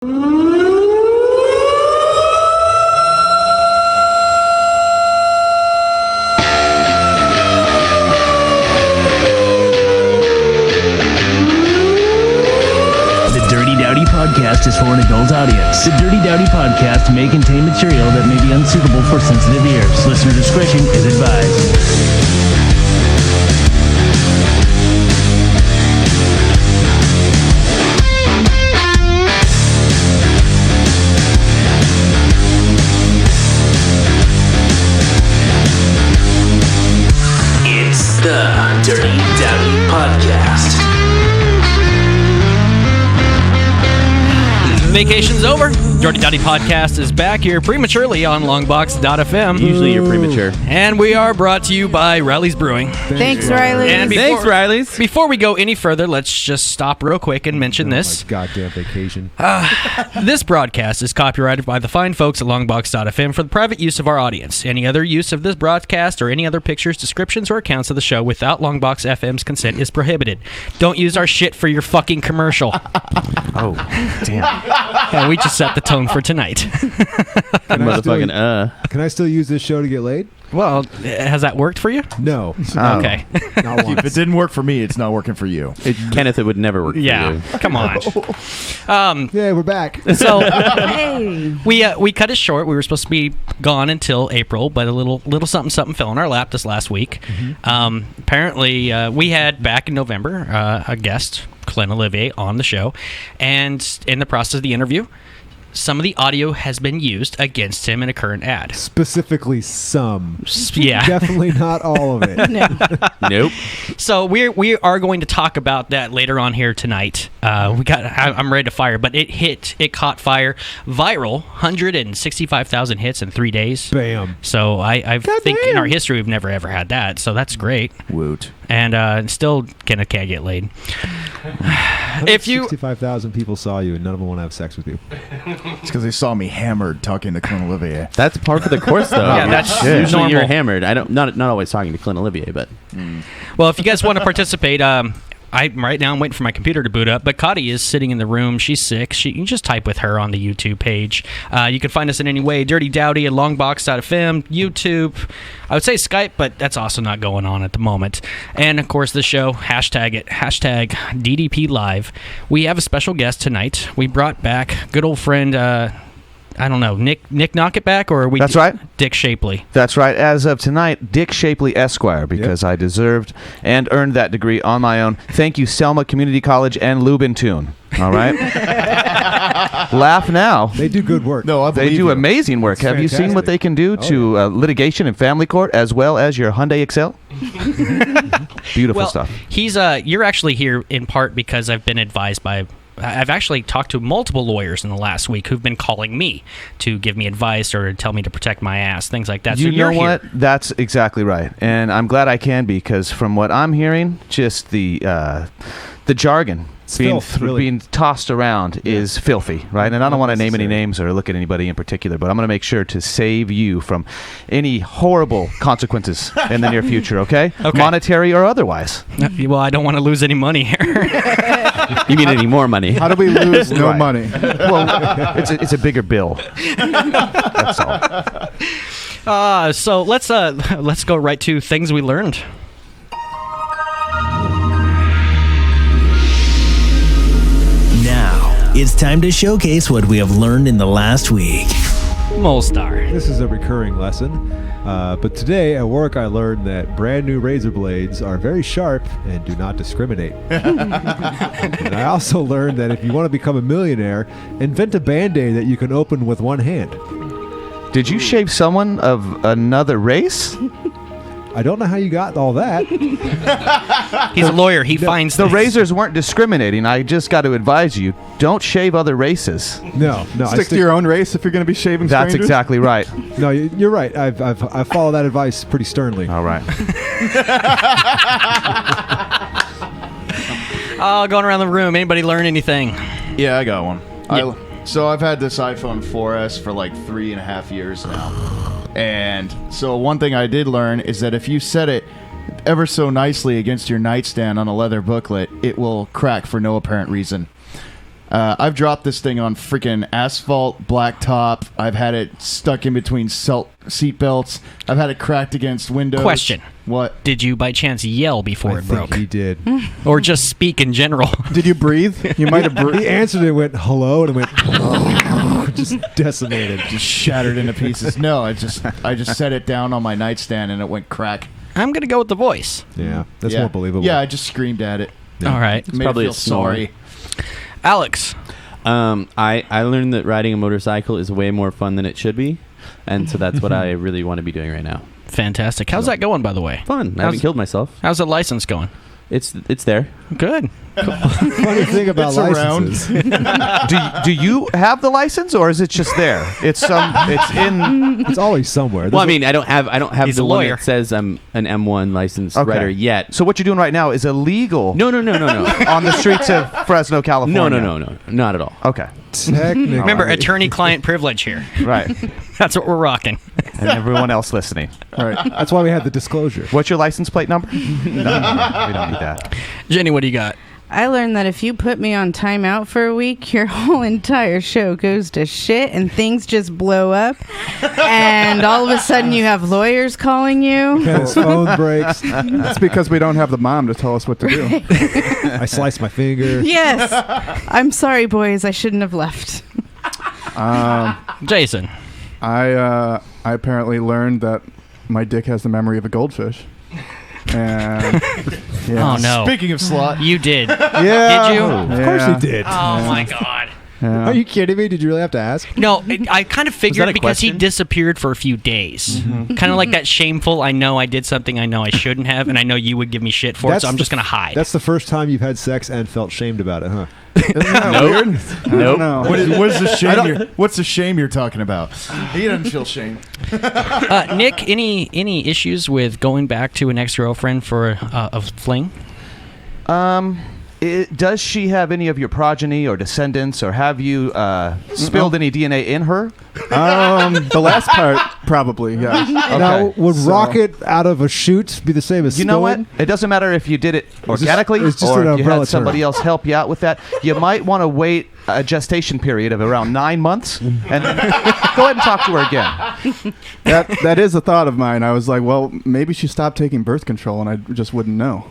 Podcast is for an adult audience. The Dirty Dowdy Podcast may contain material that may be unsuitable for sensitive ears. Listener discretion is advised. It's the Dirty Dowdy Podcast. Vacation's over. Dirty Dowdy Podcast is back here prematurely on Longbox.FM. Usually you're premature. And we are brought to you by Riley's Brewing. Thanks, Riley. Thanks, Riley's. Before we go any further, let's just stop real quick and mention this. Goddamn vacation. This broadcast is copyrighted by the fine folks at Longbox.FM for the private use of our audience. Any other use of this broadcast or any other pictures, descriptions, or accounts of the show without Longbox.FM's consent is prohibited. Don't use our shit for your fucking commercial. Oh, damn. And we just set the tone for tonight. Can I still use this show to get laid? Well, has that worked for you? No. Okay. Not once. If it didn't work for me, it's not working for you. Kenneth, it would never work for you. Come on. Yeah, we're back. So Hey. we cut it short. We were supposed to be gone until April, but a little something fell in our lap this last week. Apparently, we had back in November a guest, Clint Olivier, on the show, and in the process of the interview, some of the audio has been used against him in a current ad. Specifically some. Yeah. Definitely not all of it. Nope. So we are going to talk about that later on here tonight. I'm ready to fire, but it caught fire, viral, 165,000 hits in 3 days. Bam. So I think in our history we've never ever had that. So that's great. Woot. And still can't get laid. If you 65,000 people saw you and none of them want to have sex with you. It's because they saw me hammered talking to Clint Olivier. That's par for the course, though. Yeah, that's Usually normal. you're hammered. Not always talking to Clint Olivier, but Well, if you guys want to participate, right now I'm waiting for my computer to boot up, but Cotty is sitting in the room. She's sick. You can just type with her on the YouTube page. You can find us in any way, Dirty Dowdy at Longbox.FM, YouTube. I would say Skype, but that's also not going on at the moment. And, of course, the show, hashtag DDP Live. We have a special guest tonight. We brought back good old friend, I don't know, Nick Nocketback, or are we? That's right. Dick Shapley. That's right. As of tonight, Dick Shapley Esquire, because I deserved and earned that degree on my own. Thank you, Selma Community College and Lubentune. All right? Laugh now. They do good work. No, I believe They do you. amazing work. It's Have you seen what fantastic. they can do to litigation and family court as well as your Hyundai Excel? Beautiful stuff. He's you're actually here in part because I've been advised by. I've actually talked to multiple lawyers in the last week who've been calling me to give me advice or tell me to protect my ass, things like that. So You you're know what? here. That's exactly right. And I'm glad I can be, because from what I'm hearing, just the jargon being tossed around is filthy, right? And I don't want to name any names or look at anybody in particular, but I'm going to make sure to save you from any horrible consequences in the near future, okay? Monetary or otherwise. Well, I don't want to lose any money here. you mean any more money? How do we lose no Right. money? Well, it's a bigger bill. That's all. So let's go right to things we learned. Now, it's time to showcase what we have learned in the last week. Molestar. This is a recurring lesson. But today at work I learned that brand new razor blades are very sharp and do not discriminate. And I also learned that if you want to become a millionaire, invent a Band-Aid that you can open with one hand. Did you shave someone of another race? I don't know how you got all that. He's a lawyer. He finds The things. razors weren't discriminating. I just got to advise you, don't shave other races. No. Stick to your own race if you're going to be shaving That's strangers. exactly right. No, you're right. I've followed that advice pretty sternly. All right. Going around the room. Anybody learn anything? Yeah, I got one. Yeah. So I've had this iPhone 4S for like 3.5 years now. And so one thing I did learn is that if you set it ever so nicely against your nightstand on a leather booklet, it will crack for no apparent reason. I've dropped this thing on freaking asphalt, blacktop. I've had it stuck in between seat belts. I've had it cracked against windows. Question. What? Did you by chance yell before I it think broke? he did. Or just speak in general? Did you breathe? You might have breathed. He answered it and went, hello, and it went, just decimated. Just shattered into pieces. No, I just set it down on my nightstand and it went crack. I'm going to go with the voice. Yeah, that's more believable. Yeah, I just screamed at it. All right. Made probably it feel a snore. sorry. Alex. I learned that riding a motorcycle is way more fun than it should be, and so that's what I really want to be doing right now. Fantastic. How's that going, by the way? Fun. I haven't killed myself. How's the license going? It's there. Good. Funny thing about It's around. licenses. Do you have the license, or is it just there? It's in. It's always somewhere. Well, I mean, I don't have He's the a one lawyer. that says I'm an M1 licensed Okay. writer yet. So what you're doing right now is illegal. No. On the streets of Fresno, California. No, not at all. Okay. Technically. Remember, attorney-client privilege here. Right. That's what we're rocking. And everyone else listening. Right. That's why we had the disclosure. What's your license plate number? No, we don't need that. Jenny, what do you got? I learned that if you put me on timeout for a week, your whole entire show goes to shit and things just blow up. And all of a sudden you have lawyers calling you. His phone breaks. That's because we don't have the mom to tell us what to do. I sliced my finger. Yes. I'm sorry, boys. I shouldn't have left. Jason. I apparently learned that my dick has the memory of a goldfish. And yeah. Oh, no. Speaking of slot, You did. Yeah. Did you? Of course he did. Oh, my God. Yeah. Are you kidding me? Did you really have to ask? No, I kind of figured a because he question? disappeared for a few days. Kind of like that shameful, I know I did something I know I shouldn't have, and I know you would give me shit for it, so I'm just going to hide. That's the first time you've had sex and felt shamed about it, huh? Isn't that weird? Nope. No. what's the shame? What's the shame you're talking about? He doesn't feel shame. Nick, any issues with going back to an ex-girlfriend for a fling? Does she have any of your progeny or descendants, or have you spilled any DNA in her? The last part, probably, yeah. Now, would So- rocket out of a chute be the same as You know what? spilling? It doesn't matter if you did it organically it's just or an if you umbrella had somebody term. else help you out with that. You might want to wait a gestation period of around 9 months and then go ahead and talk to her again. That is a thought of mine. I was like, well, maybe she stopped taking birth control and I just wouldn't know.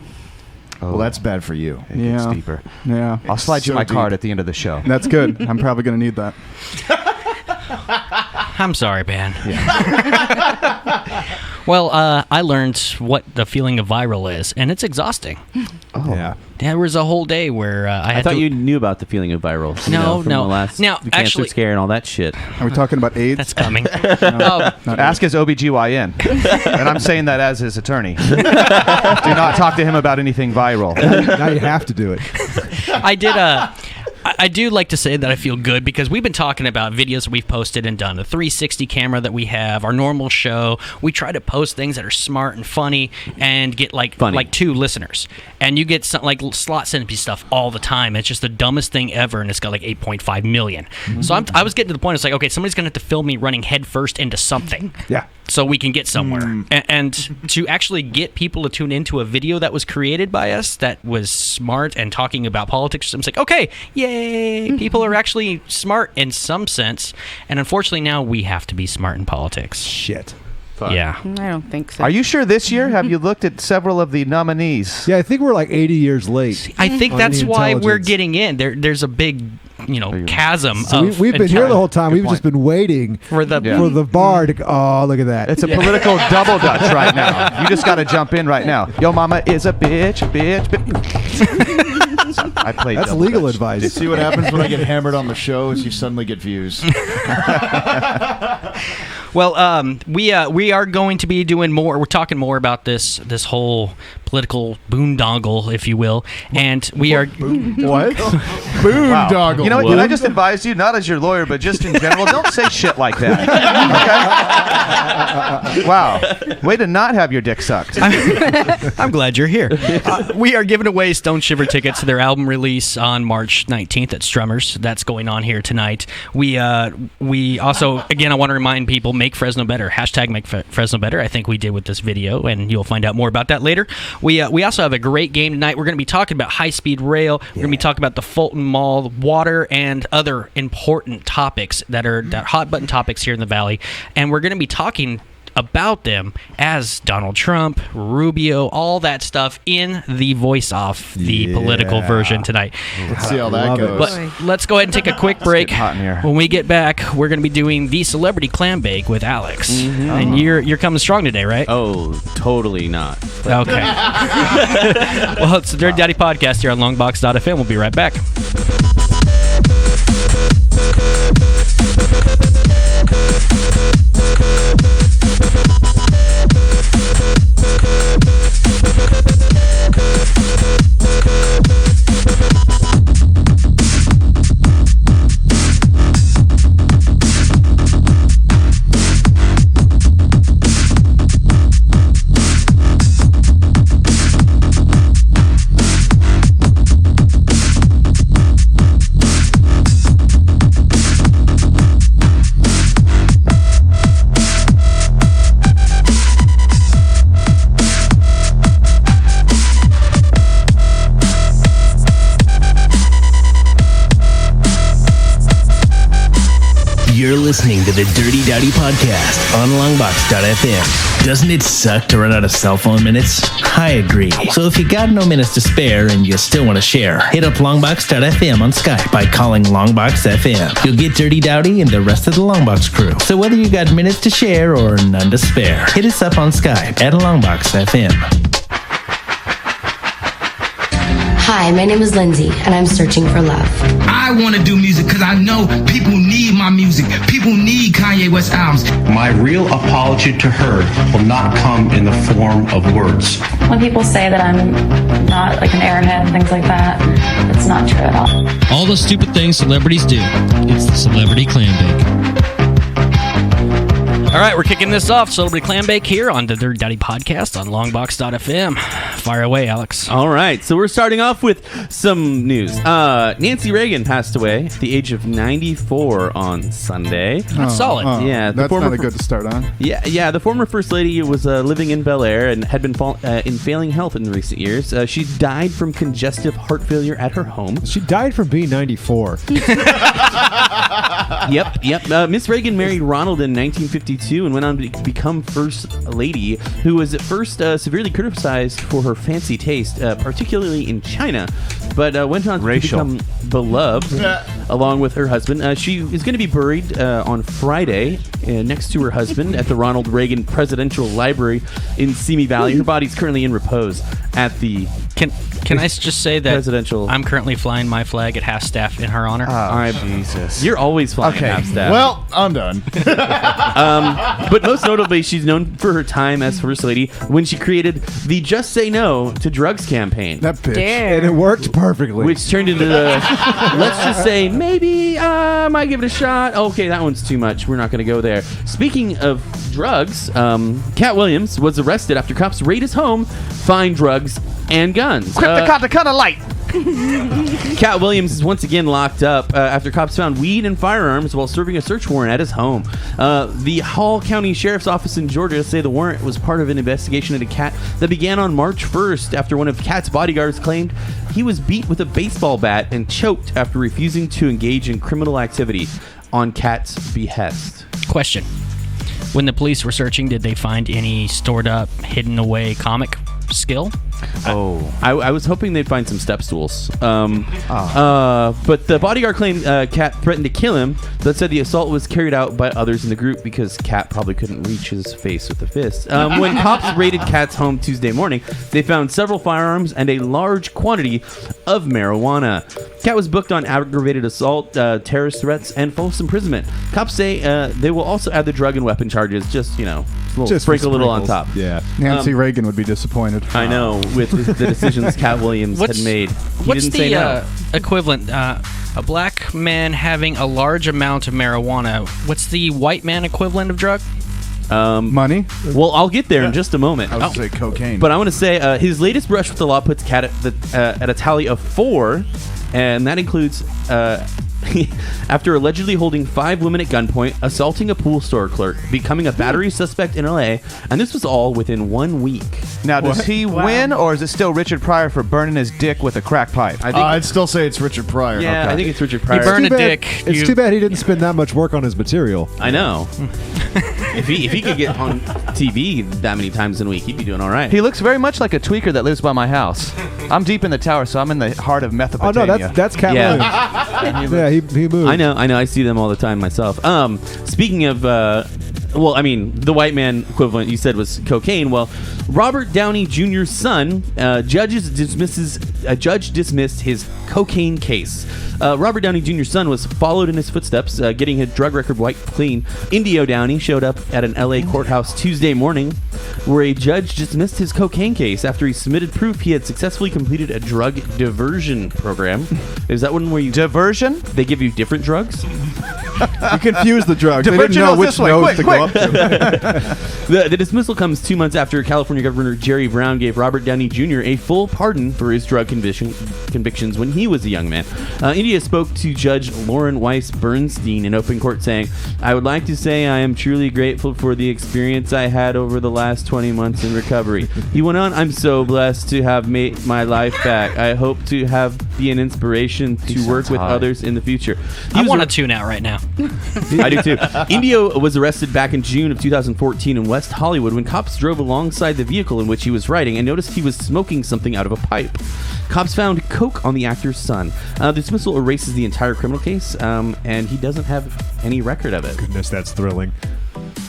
Well, that's bad for you. It gets Yeah. deeper. Yeah. I'll slide you So my card deep. at the end of the show. That's good. I'm probably going to need that. I'm sorry, man. Well, I learned what the feeling of viral is, and it's exhausting. Yeah. There was a whole day where I had I thought to... you knew about the feeling of viral. No, from no. The last Now, cancer actually- scare and all that shit. Are we talking about AIDS? That's coming. Ask his OBGYN. And I'm saying that as his attorney. Do not talk to him about anything viral. Now you have to do it. I did I do like to say that I feel good because we've been talking about videos that we've posted and done, the 360 camera that we have, our normal show. We try to post things that are smart and funny and get like 2 listeners. And you get some, like Slot sends me stuff all the time. It's just the dumbest thing ever, and it's got like 8.5 million. So I was getting to the point, it's like, okay, somebody's going to have to film me running headfirst into something. Yeah. So we can get somewhere. And to actually get people to tune into a video that was created by us that was smart and talking about politics, I'm like, okay, yay, people are actually smart in some sense. And unfortunately now we have to be smart in politics. Shit. Yeah. I don't think so. Are you sure this year? Have you looked at several of the nominees? Yeah, I think we're like 80 years late. I think on that's the why we're intelligence. getting in. There's a big, chasm So of we've been here the whole intelligence. time. Good We've just point. been waiting for the Yeah. for the bar to go, oh, look at that. It's a political double dutch right now. You just got to jump in right now. Yo mama is a bitch. I played That's double legal dutch. advice. See what happens when I get hammered on the show is you suddenly get views. Well, we are going to be doing more. We're talking more about this whole political boondoggle, if you will, and we are. What? Wow. Boondoggle. You know what? Can I just advise you, not as your lawyer, but just in general, don't say shit like that. Okay? Wow. Way to not have your dick sucked. I'm glad you're here. We are giving away Stone Shiver tickets to their album release on March 19th at Strummers. That's going on here tonight. We also, again, I want to remind people, make Fresno better. Hashtag make Fresno better. I think we did with this video, and you'll find out more about that later. We also have a great game tonight. We're going to be talking about high-speed rail. We're going to be talking about the Fulton Mall, water, and other important topics that are hot-button topics here in the Valley. And we're going to be talking about them as Donald Trump, Rubio, all that stuff in the voice-off, the political version tonight. Let's see how that goes. But let's go ahead and take a quick break. Hot in here. When we get back, we're going to be doing the Celebrity Clambake with Alex. And you're coming strong today, right? Oh, totally not. Okay. Well, it's the Dirty Dowdy Podcast here on Longbox.FM. We'll be right back. You're listening to the Dirty Dowdy Podcast on Longbox.FM. Doesn't it suck to run out of cell phone minutes? I agree. So if you got no minutes to spare and you still want to share, hit up Longbox.FM on Skype by calling Longbox.FM. You'll get Dirty Dowdy and the rest of the Longbox crew. So whether you got minutes to share or none to spare, hit us up on Skype at Longbox.FM. Hi, my name is Lindsay, and I'm searching for love. I want to do music because I know people need my music. People need Kanye West albums. My real apology to her will not come in the form of words. When people say that I'm not like an airhead and things like that, it's not true at all. All the stupid things celebrities do. It's the Celebrity Clambake. All right, we're kicking this off. Celebrity Clambake here on the Dirty Dowdy Podcast on Longbox.fm. Fire away, Alex. All right, so we're starting off with some news. Nancy Reagan passed away at the age of 94 on Sunday. That's solid. Yeah, that's not a good to start on. Yeah. The former First Lady was living in Bel Air and had been in failing health in recent years. She died from congestive heart failure at her home. She died from being 94. Yep. Miss Reagan married Ronald in 1952 and went on to become First Lady, who was at first severely criticized for her fancy taste, particularly in China, but went on to become beloved along with her husband. She is going to be buried on Friday next to her husband at the Ronald Reagan Presidential Library in Simi Valley. Her body's currently in repose at the Can I just say that presidential. I'm currently flying my flag at half-staff in her honor? Jesus. You're always flying half-staff. Well, I'm done. But most notably, she's known for her time as First Lady when she created the Just Say No to Drugs campaign. That bitch. And it worked perfectly. Which turned into the, let's just say, maybe I might give it a shot. Okay, that one's too much. We're not going to go there. Speaking of drugs, Katt Williams was arrested after cops raid his home, find drugs and guns. Cut a light. Katt Williams is once again locked up after cops found weed and firearms while serving a search warrant at his home. The Hall County Sheriff's Office in Georgia say the warrant was part of an investigation into Katt that began on March 1st after one of Katt's bodyguards claimed he was beat with a baseball bat and choked after refusing to engage in criminal activity on Katt's behest. Question. When the police were searching, did they find any stored up, hidden away comic skill? I was hoping they'd find some step stools. But the bodyguard claimed Katt threatened to kill him, but said the assault was carried out by others in the group because Katt probably couldn't reach his face with the fist. When cops raided Katt's home Tuesday morning, they found several firearms and a large quantity of marijuana. Katt was booked on aggravated assault, terrorist threats, and false imprisonment. Cops say they will also add the drug and weapon charges, just sprinkle a little on top. Yeah. Nancy Reagan would be disappointed. I know, with the decisions Katt Williams had made. What's the equivalent? A black man having a large amount of marijuana. What's the white man equivalent of drug? Money? Well, I'll get there in just a moment. I would say cocaine. But I want to say his latest brush with the law puts Katt at a tally of 4, and that includes after allegedly holding 5 women at gunpoint, assaulting a pool store clerk, becoming a battery suspect in L.A., and this was all within 1 week. Now, does he win, or is it still Richard Pryor for burning his dick with a crack pipe? I'd still say it's Richard Pryor. Yeah, I think it's Richard Pryor. He burned a dick. It's too bad he didn't spend that much work on his material. I know. If he could get on TV that many times in a week, he'd be doing all right. He looks very much like a tweaker that lives by my house. I'm deep in the tower, so I'm in the heart of Mesopotamia. Oh no, that's Katt Williams. Yeah, he moved. I know. I see them all the time myself. Speaking of, well, I mean, the white man equivalent you said was cocaine. Well, Robert Downey Jr.'s son, a judge dismissed his cocaine case. Robert Downey Jr.'s son was followed in his footsteps, getting his drug record wiped clean. Indio Downey showed up at an L.A. courthouse Tuesday morning, where a judge dismissed his cocaine case after he submitted proof he had successfully completed a drug diversion program. Is that one where you diversion? They give you different drugs. You confuse the drugs. They didn't know which nose to go up to. The dismissal comes 2 months after California Governor Jerry Brown gave Robert Downey Jr. a full pardon for his drug convictions when he was a young man. India spoke to Judge Lauren Weiss Bernstein in open court, saying, "I would like to say I am truly grateful for the experience I had over the last 20 months in recovery." He went on, "I'm so blessed to have made my life back. I hope to be an inspiration to work with others in the future." I want to tune out right now. I do too. Indio was arrested back in June of 2014 in West Hollywood when cops drove alongside the vehicle in which he was riding and noticed he was smoking something out of a pipe. Cops found coke on the actor's son. The dismissal erases the entire criminal case, and he doesn't have any record of it. Goodness, that's thrilling.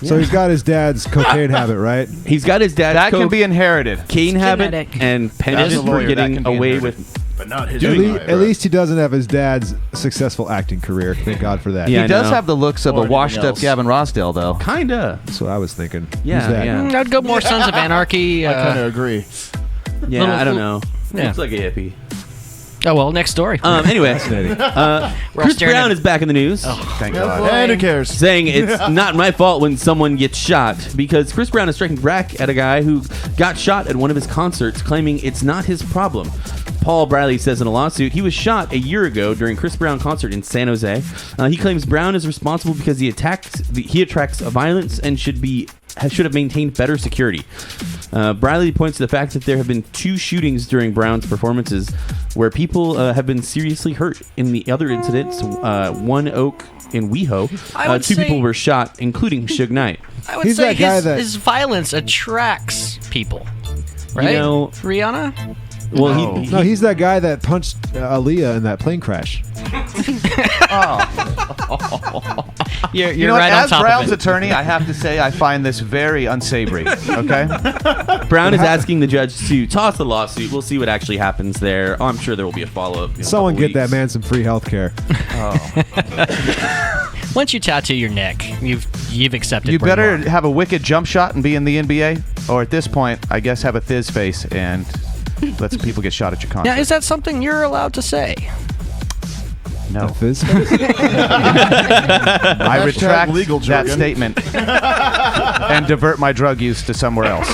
Yeah. So he's got his dad's cocaine habit, right? He's got his dad's that can be inherited. Cocaine habit and penchant for getting away with. But not his at least he doesn't have his dad's successful acting career. Thank God for that. Yeah, he does have the looks of a washed-up Gavin Rossdale, though. Kinda. That's what I was thinking. Yeah. I'd go more Sons of Anarchy. I kind of agree. Yeah, I don't know. Yeah. Looks like a hippie. Oh, well, next story. Anyway, Chris Brown is back in the news. Oh, thank God. And who cares? Saying it's not my fault when someone gets shot, because Chris Brown is striking back at a guy who got shot at one of his concerts, claiming it's not his problem. Paul Bradley says in a lawsuit he was shot a year ago during Chris Brown concert in San Jose. He claims Brown is responsible because he attracts violence and should have maintained better security. Bradley points to the fact that there have been 2 shootings during Brown's performances where people have been seriously hurt. In the other incidents, One Oak in WeHo, 2 people were shot, including Suge Knight. I would say his violence attracts people, right? You know, Rihanna? Well, he's that guy that punched Aaliyah in that plane crash. You're right on as top Brown's of it. attorney, I have to say I find this very unsavory. Okay. Brown is asking the judge to toss the lawsuit. We'll see what actually happens there. I'm sure there will be a follow-up. Someone get that man some free health care. Once you tattoo your neck, you've accepted. You better have a wicked jump shot and be in the NBA, or at this point, I guess have a thiz face and let some people get shot at your concert. Now, is that something you're allowed to say? No. Fizz? I retract legal that jargon. statement and divert my drug use to somewhere else.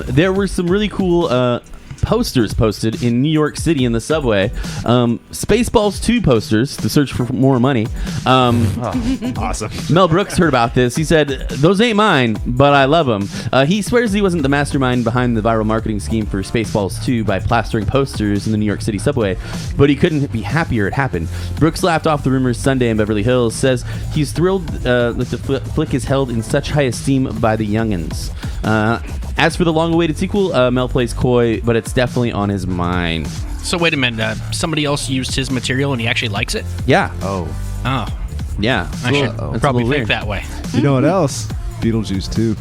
There were some really cool posters posted in New York City in the subway. Spaceballs 2 posters to search for more money. Awesome. Mel Brooks heard about this. He said, "Those ain't mine, but I love them." He swears he wasn't the mastermind behind the viral marketing scheme for Spaceballs 2 by plastering posters in the New York City subway, but he couldn't be happier it happened. Brooks laughed off the rumors Sunday in Beverly Hills, says he's thrilled that the flick is held in such high esteem by the youngins. As for the long-awaited sequel, Mel plays coy, but it's definitely on his mind. So wait a minute. Somebody else used his material and he actually likes it? Yeah. Oh. Yeah. I should probably think that way. You know what else? Beetlejuice 2.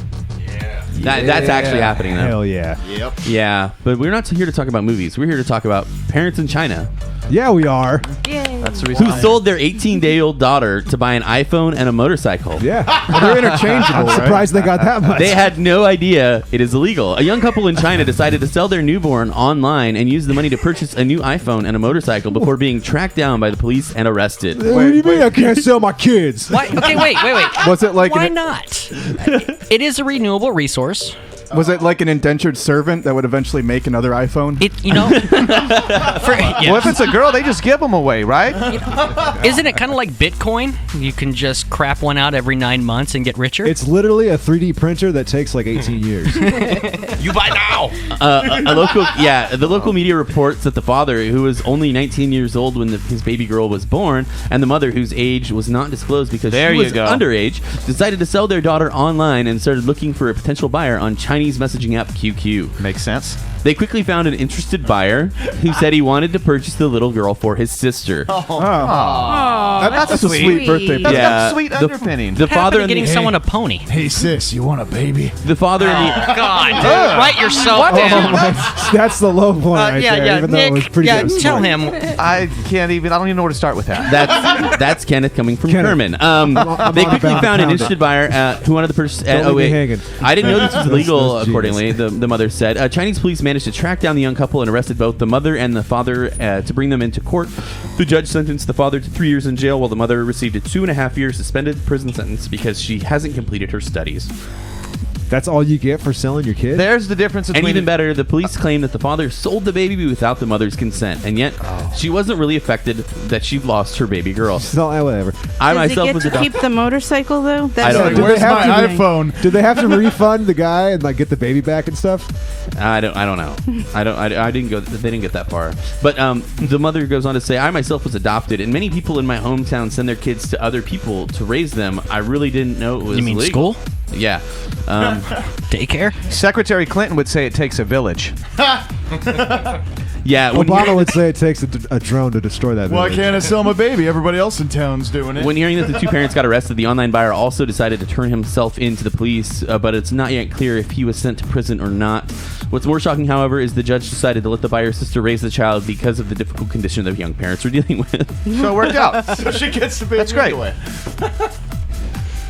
That's actually happening, though. Hell yeah. Yep. Yeah, but we're not here to talk about movies. We're here to talk about parents in China. Yeah, we are. That's the reason. Who sold their 18-day-old daughter to buy an iPhone and a motorcycle. Yeah. They're interchangeable, I'm right? surprised they got that much. They had no idea it is illegal. A young couple in China decided to sell their newborn online and use the money to purchase a new iPhone and a motorcycle before being tracked down by the police and arrested. What do you mean I can't sell my kids? Why? Okay, wait. Was it like Why not? It is a renewable resource. Was it like an indentured servant that would eventually make another iPhone? What if it's a girl? They just give them away, right? Isn't it kind of like Bitcoin? You can just crap one out every 9 months and get richer. It's literally a 3D printer that takes like 18 years. You buy now. The local media reports that the father, who was only 19 years old when his baby girl was born, and the mother, whose age was not disclosed because she was underage, decided to sell their daughter online and started looking for a potential buyer on Chinese messaging app QQ. Makes sense. They quickly found an interested buyer who said he wanted to purchase the little girl for his sister. That's a sweet birthday present. That's a sweet underpinning. The father and getting someone a pony. Hey sis, you want a baby? The father and the God, dude, write yourself down. That's the low point right there, even though it was Nick, pretty good. tell him. I don't even know where to start with that. That's Kenneth coming from Kerman. They quickly found an interested buyer who wanted to purchase. I didn't know this was illegal. Accordingly, the mother said. Chinese police managed to track down the young couple and arrested both the mother and the father to bring them into court. The judge sentenced the father to 3 years in jail, while the mother received a 2.5-year suspended prison sentence because she hasn't completed her studies. That's all you get for selling your kid? There's the difference between... And even better, the police claim that the father sold the baby without the mother's consent, and yet she wasn't really affected that she lost her baby girl. Whatever. Does he get to keep the motorcycle, though? I don't know. Where's my iPhone? Did they have to refund the guy and like get the baby back and stuff? I don't know. I didn't go. They didn't get that far. But the mother goes on to say, I myself was adopted, and many people in my hometown send their kids to other people to raise them. I really didn't know it was You mean legal. school? Yeah. Daycare? Secretary Clinton would say it takes a village. Yeah. Obama would say it takes a drone to destroy that village. Why can't I sell my baby? Everybody else in town's doing it. When hearing that the two parents got arrested, the online buyer also decided to turn himself in to the police, but it's not yet clear if he was sent to prison or not. What's more shocking, however, is the judge decided to let the buyer's sister raise the child because of the difficult condition the young parents were dealing with. So it worked out. So she gets the baby. That's great. Anyway.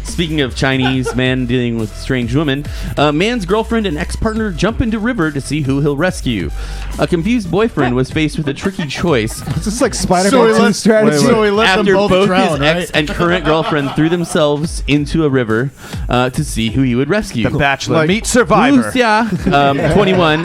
Speaking of Chinese man dealing with strange woman, man's girlfriend and ex-partner jump into river to see who he'll rescue. A confused boyfriend was faced with a tricky choice. It's just like Spider-Man 2 strategy. So he let them After both drown, his ex and current girlfriend threw themselves into a river to see who he would rescue. The Bachelor meet Survivor. Wu Xia, 21,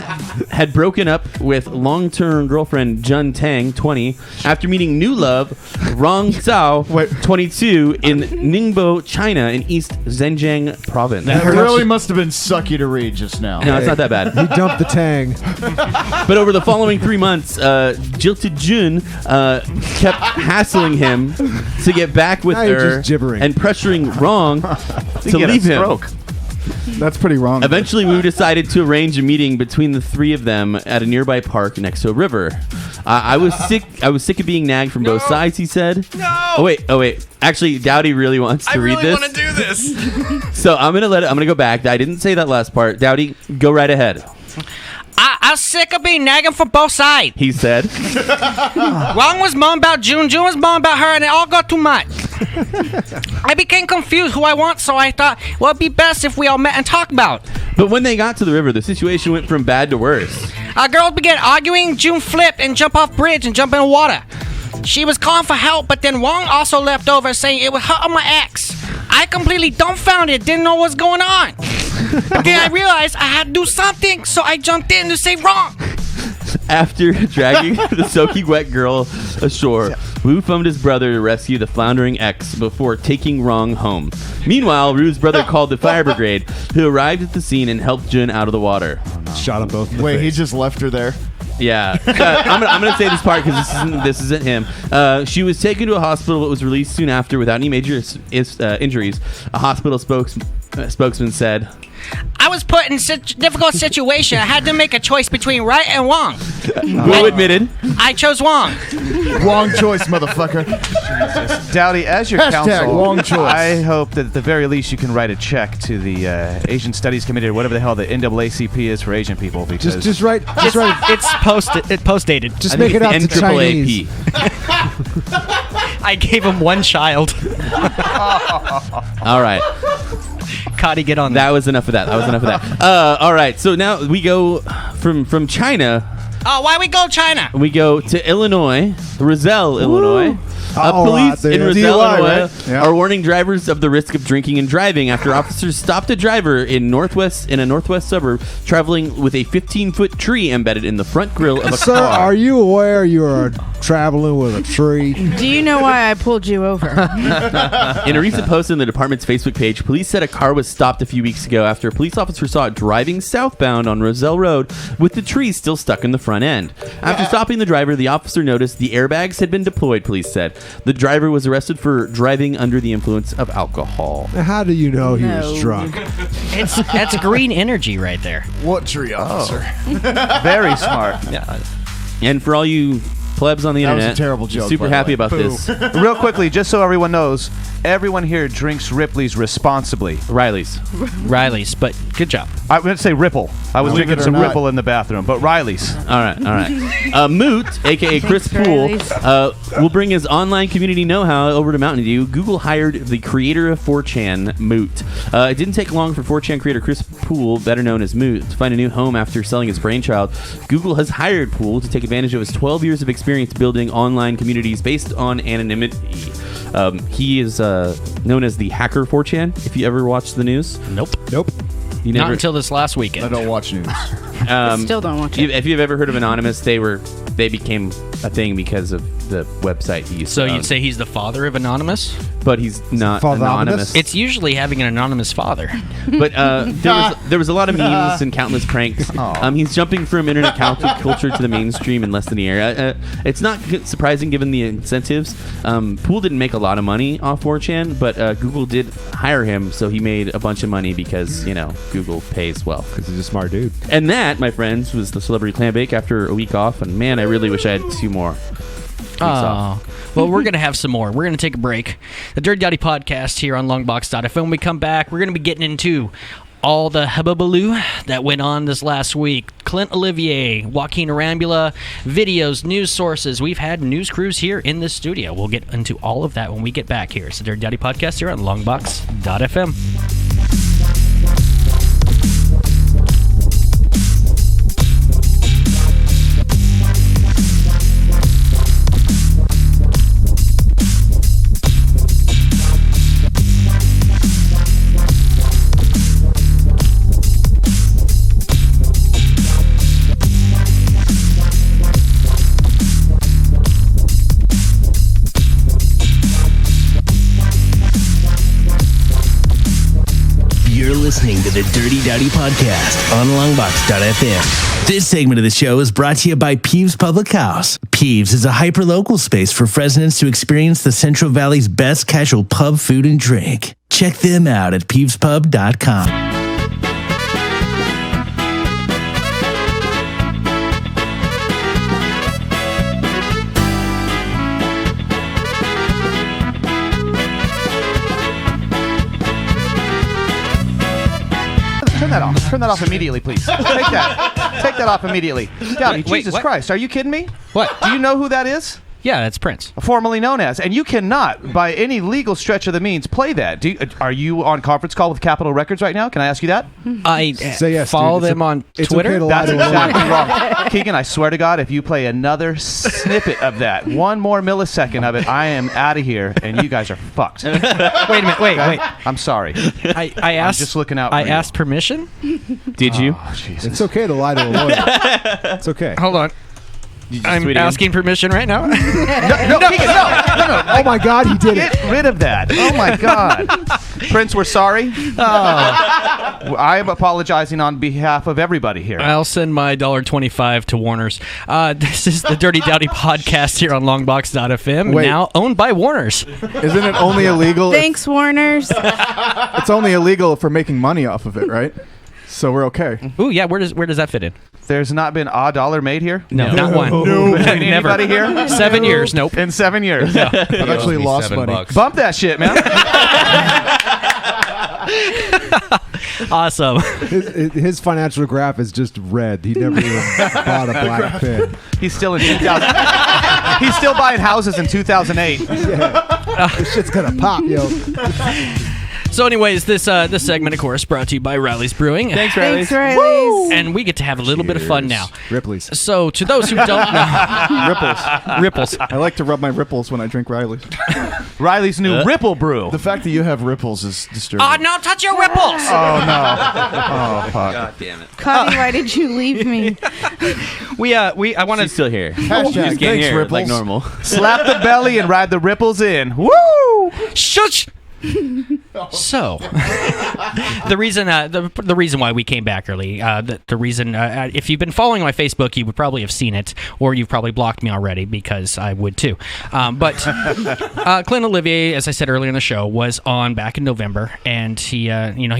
had broken up with long-term girlfriend Jun Tang, 20, after meeting new love Rong Zhao, 22, in Ningbo, China, in East Zhejiang province. That really must have been sucky to read just now. No, it's not that bad. He dumped the Tang. But over the following 3 months, Jilted Jun kept hassling him to get back with Now you're her just gibbering. and pressuring Rong to leave him. That's pretty wrong. Eventually, we decided to arrange a meeting between the three of them at a nearby park next to a river. I was sick of being nagged from both sides, he said. No. Oh wait. Actually, Dowdy really wants to read this. I really want to do this. So I'm gonna go back. I didn't say that last part. Dowdy, go right ahead. I'm sick of being nagging from both sides. He said. Wong was moaning about June was moaning about her, and it all got too much. I became confused who I want, so I thought, well, it'd be best if we all met and talked about it. But when they got to the river, the situation went from bad to worse. Girls began arguing. June flipped and jumped off bridge and jumped in the water. She was calling for help, but then Wong also left over saying it was her or my ex. I completely dumbfounded, didn't know what was going on. But then I realized I had to do something, so I jumped in to say wrong. After dragging the soaking wet girl ashore, Wu phoned his brother to rescue the floundering ex before taking Rong home. Meanwhile, Ru's brother called the fire brigade, who arrived at the scene and helped Jun out of the water. Shot them both in the Wait, face. he just left her there? Yeah. I'm going to say this part because this isn't him. She was taken to a hospital but was released soon after without any major injuries. A hospital spokesman said, I was put in such a difficult situation. I had to make a choice between right and Wong. Wu admitted. I chose Wong. Wrong choice, motherfucker. Dowdy, as your Hashtag counsel, wrong choice. I hope that at the very least you can write a check to the Asian Studies Committee or whatever the hell the NAACP is for Asian people. Because Just write. It's post dated. Just make it out to Chinese. I gave him one child. All right. Cotty, get on that. Was enough of that. All right. So now we go from China. Oh, why we go China? We go to Illinois, Roselle, Illinois. Police in Roselle, DUI, Illinois, right? Yeah. are warning drivers of the risk of drinking and driving after officers stopped a driver in a northwest suburb traveling with a 15-foot tree embedded in the front grille of a Sir, car. are you aware you are traveling with a tree? Do you know why I pulled you over? In a recent post on the department's Facebook page, police said a car was stopped a few weeks ago after a police officer saw it driving southbound on Roselle Road with the tree still stuck in the front end. After stopping the driver, the officer noticed the airbags had been deployed, police said. The driver was arrested for driving under the influence of alcohol. Now, how do you know he was drunk? That's green energy right there. What tree officer? Very smart. Yeah. And for all you plebs on the That was a internet, terrible joke, super by the happy way. about Boo. this. Real quickly, just so everyone knows, everyone here drinks Ripley's responsibly. Riley's. Riley's, but good job. I meant to say Ripple. I was Believe drinking it or some not. Ripple in the bathroom, but Riley's. All right. Moot, a.k.a. Chris Thanks, Poole, will bring his online community know-how over to Mountain Dew. Google hired the creator of 4chan, Moot. It didn't take long for 4chan creator Chris Poole, better known as Moot, to find a new home after selling his brainchild. Google has hired Poole to take advantage of his 12 years of experience building online communities based on anonymity. He is known as the hacker 4chan, if you ever watched the news. Nope. You Not never, until this last weekend. I don't watch news. Still don't watch it. If you've ever heard of Anonymous, they became a thing because of the website he used So to own. you'd say he's the father of Anonymous? But he's not Father anonymous. It's usually having an anonymous father. But there was a lot of memes and countless pranks. He's jumping from internet culture to the mainstream in less than a year. It's not surprising given the incentives. Poole didn't make a lot of money off 4chan, but Google did hire him, so he made a bunch of money because, Google pays well. Because he's a smart dude. And that, my friends, was the Celebrity Clambake after a week off. And man, I really wish I had 2 more weeks off. Well, we're going to have some more. We're going to take a break. The Dirty Dowdy Podcast here on Longbox.FM. When we come back, we're going to be getting into all the hubbubaloo that went on this last week. Clint Olivier, Joaquin Arambula, videos, news sources. We've had news crews here in the studio. We'll get into all of that when we get back here. It's the Dirty Dowdy Podcast here on Longbox.FM. Listening to the Dirty Dowdy Podcast on Longbox.FM. This segment of the show is brought to you by Peeves Public House. Peeves is a hyper-local space for Fresnans to experience the Central Valley's best casual pub food and drink. Check them out at peevespub.com. Turn that off immediately, please. Take that off immediately. Downey, Jesus what? Christ, are you kidding me? What? Do you know who that is? Yeah, that's Prince. Formerly known as. And you cannot, by any legal stretch of the means, play that. Are you on conference call with Capitol Records right now? Can I ask you that? I Say yes, follow dude. them on It's Twitter. okay to lie That's to a lawyer. exactly wrong. Keegan, I swear to God, if you play another snippet of that, one more millisecond of it, I am out of here, and you guys are fucked. Wait a minute. Wait. I'm sorry. I asked. I'm just looking out for I you. asked permission. Did you? Oh, Jesus. It's okay to lie to a lawyer. It's okay. Hold on. I'm tweet again? asking permission right now. No, Keegan, no. Oh my God, he did it. Get rid of that. Oh, my God. Prince, we're sorry. I am apologizing on behalf of everybody here. I'll send my $1.25 to Warner's. This is the Dirty Dowdy Podcast here on Longbox.FM, Wait. now owned by Warner's. Isn't it only illegal? Thanks, Warners. It's only illegal for making money off of it, right? So we're okay. Ooh, yeah. Where does that fit in? There's not been a dollar made here? No, not one. Never. Anybody here? 7 years. Nope. In 7 years? No. I've actually lost money. Bump that shit, man. Awesome. His financial graph is just red. He never even bought a black pen. He's still in 2000. He's still buying houses in 2008. Yeah. This shit's gonna pop, yo. So, anyways, this segment, of course, brought to you by Riley's Brewing. Thanks, Riley's. Thanks, Riley's. And we get to have a little bit of fun now. Ripley's. So, to those who don't know, Ripples. I like to rub my ripples when I drink Riley's. Riley's new Ripple Brew. The fact that you have ripples is disturbing. oh, no, touch your ripples! Oh, no. Oh, fuck. God damn it. Cody, why did you leave me? I want She's to. still here. Hashtag She's getting thanks, here ripples. like normal. Slap the belly and ride the ripples in. Woo! Shush! So, the reason the reason why we came back early, the reason if you've been following my Facebook, you would probably have seen it, or you've probably blocked me already because I would too. But Clint Olivier, as I said earlier in the show, was on back in November, and he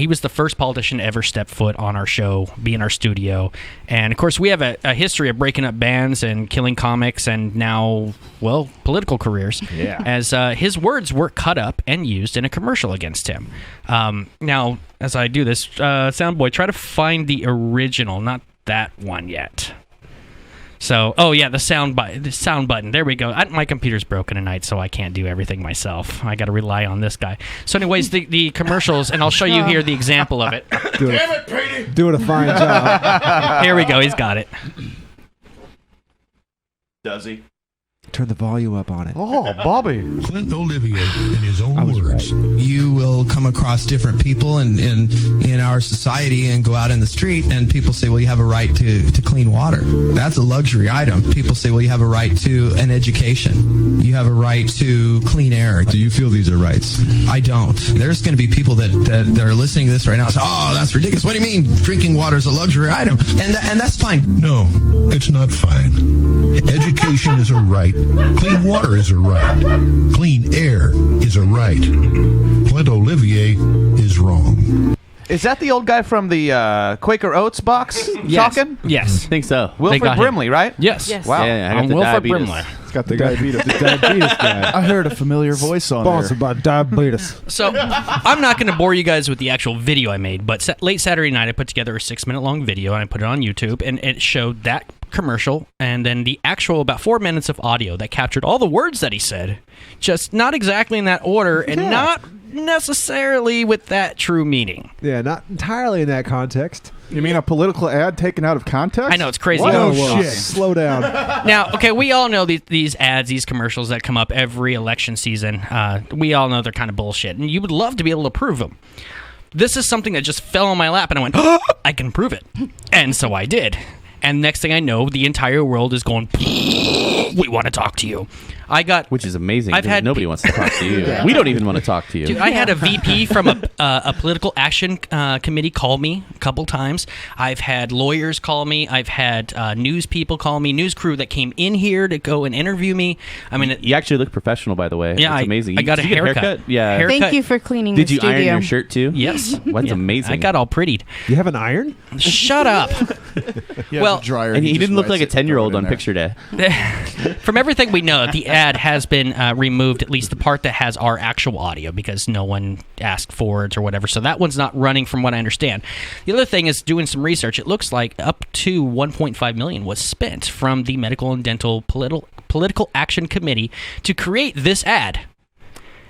was the first politician to ever step foot on our show, be in our studio, and of course we have a history of breaking up bands and killing comics, and now political careers. Yeah. As his words were cut up and used in a commercial against him. Now, as I do this, Soundboy, try to find the original, not that one yet. So, the sound button. There we go. My computer's broken tonight, so I can't do everything myself. I got to rely on this guy. So, anyways, the commercials, and I'll show you here the example of it. Damn it, Petey! Doing a fine job. Here we go. He's got it. Does he? Turn the volume up on it. Oh, Bobby. Clint Olivier, in his own words. You will come across different people in our society and go out in the street, and people say, well, you have a right to clean water. That's a luxury item. People say, well, you have a right to an education. You have a right to clean air. Do you feel these are rights? I don't. There's going to be people that are listening to this right now and say, oh, that's ridiculous. What do you mean drinking water is a luxury item? And that's fine. No, it's not fine. Education is a right. Clean water is a right. Clean air is a right. Clint Olivier is wrong. Is that the old guy from the Quaker Oats box talking? Yes. I think so. Wilford Brimley, right? Yes. Wow. Yeah, I got I'm the Wilford diabetes. Brimley. It's got the diabetes. The diabetes guy. I heard a familiar voice on Sponsored there. by diabetes. So, I'm not going to bore you guys with the actual video I made, but late Saturday night I put together a 6-minute long video and I put it on YouTube, and it showed that commercial and then the actual about 4 minutes of audio that captured all the words that he said, just not exactly in that order and not necessarily with that true meaning. Yeah, not entirely in that context. You mean a political ad taken out of context? I know, it's crazy. Whoa, Oh, shit. Slow down. Now, okay, we all know these ads, these commercials that come up every election season. We all know they're kind of bullshit, and you would love to be able to prove them. This is something that just fell on my lap, and I went, oh, I can prove it. And so I did. And next thing I know, the entire world is going, we want to talk to you. Which is amazing. I've had nobody wants to talk to you. We don't even want to talk to you. Dude, I had a VP from a political action committee call me a couple times. I've had lawyers call me. I've had news people call me. News crew that came in here to go and interview me. I mean, you actually look professional, by the way. Yeah, it's amazing. I got Did a you get haircut. Yeah. Haircut. Thank you for cleaning Did the you studio. iron your shirt too? Yes. That's Yeah. amazing. I got all prettied. You have an iron? Shut up. Well, dryer, and he just didn't look wets like a it, 10-year-old throw it on in there. picture day. From everything we know, the ad has been removed, at least the part that has our actual audio, because no one asked for it or whatever. So that one's not running from what I understand. The other thing is doing some research. It looks like up to $1.5 million was spent from the Medical and Dental Political Action Committee to create this ad.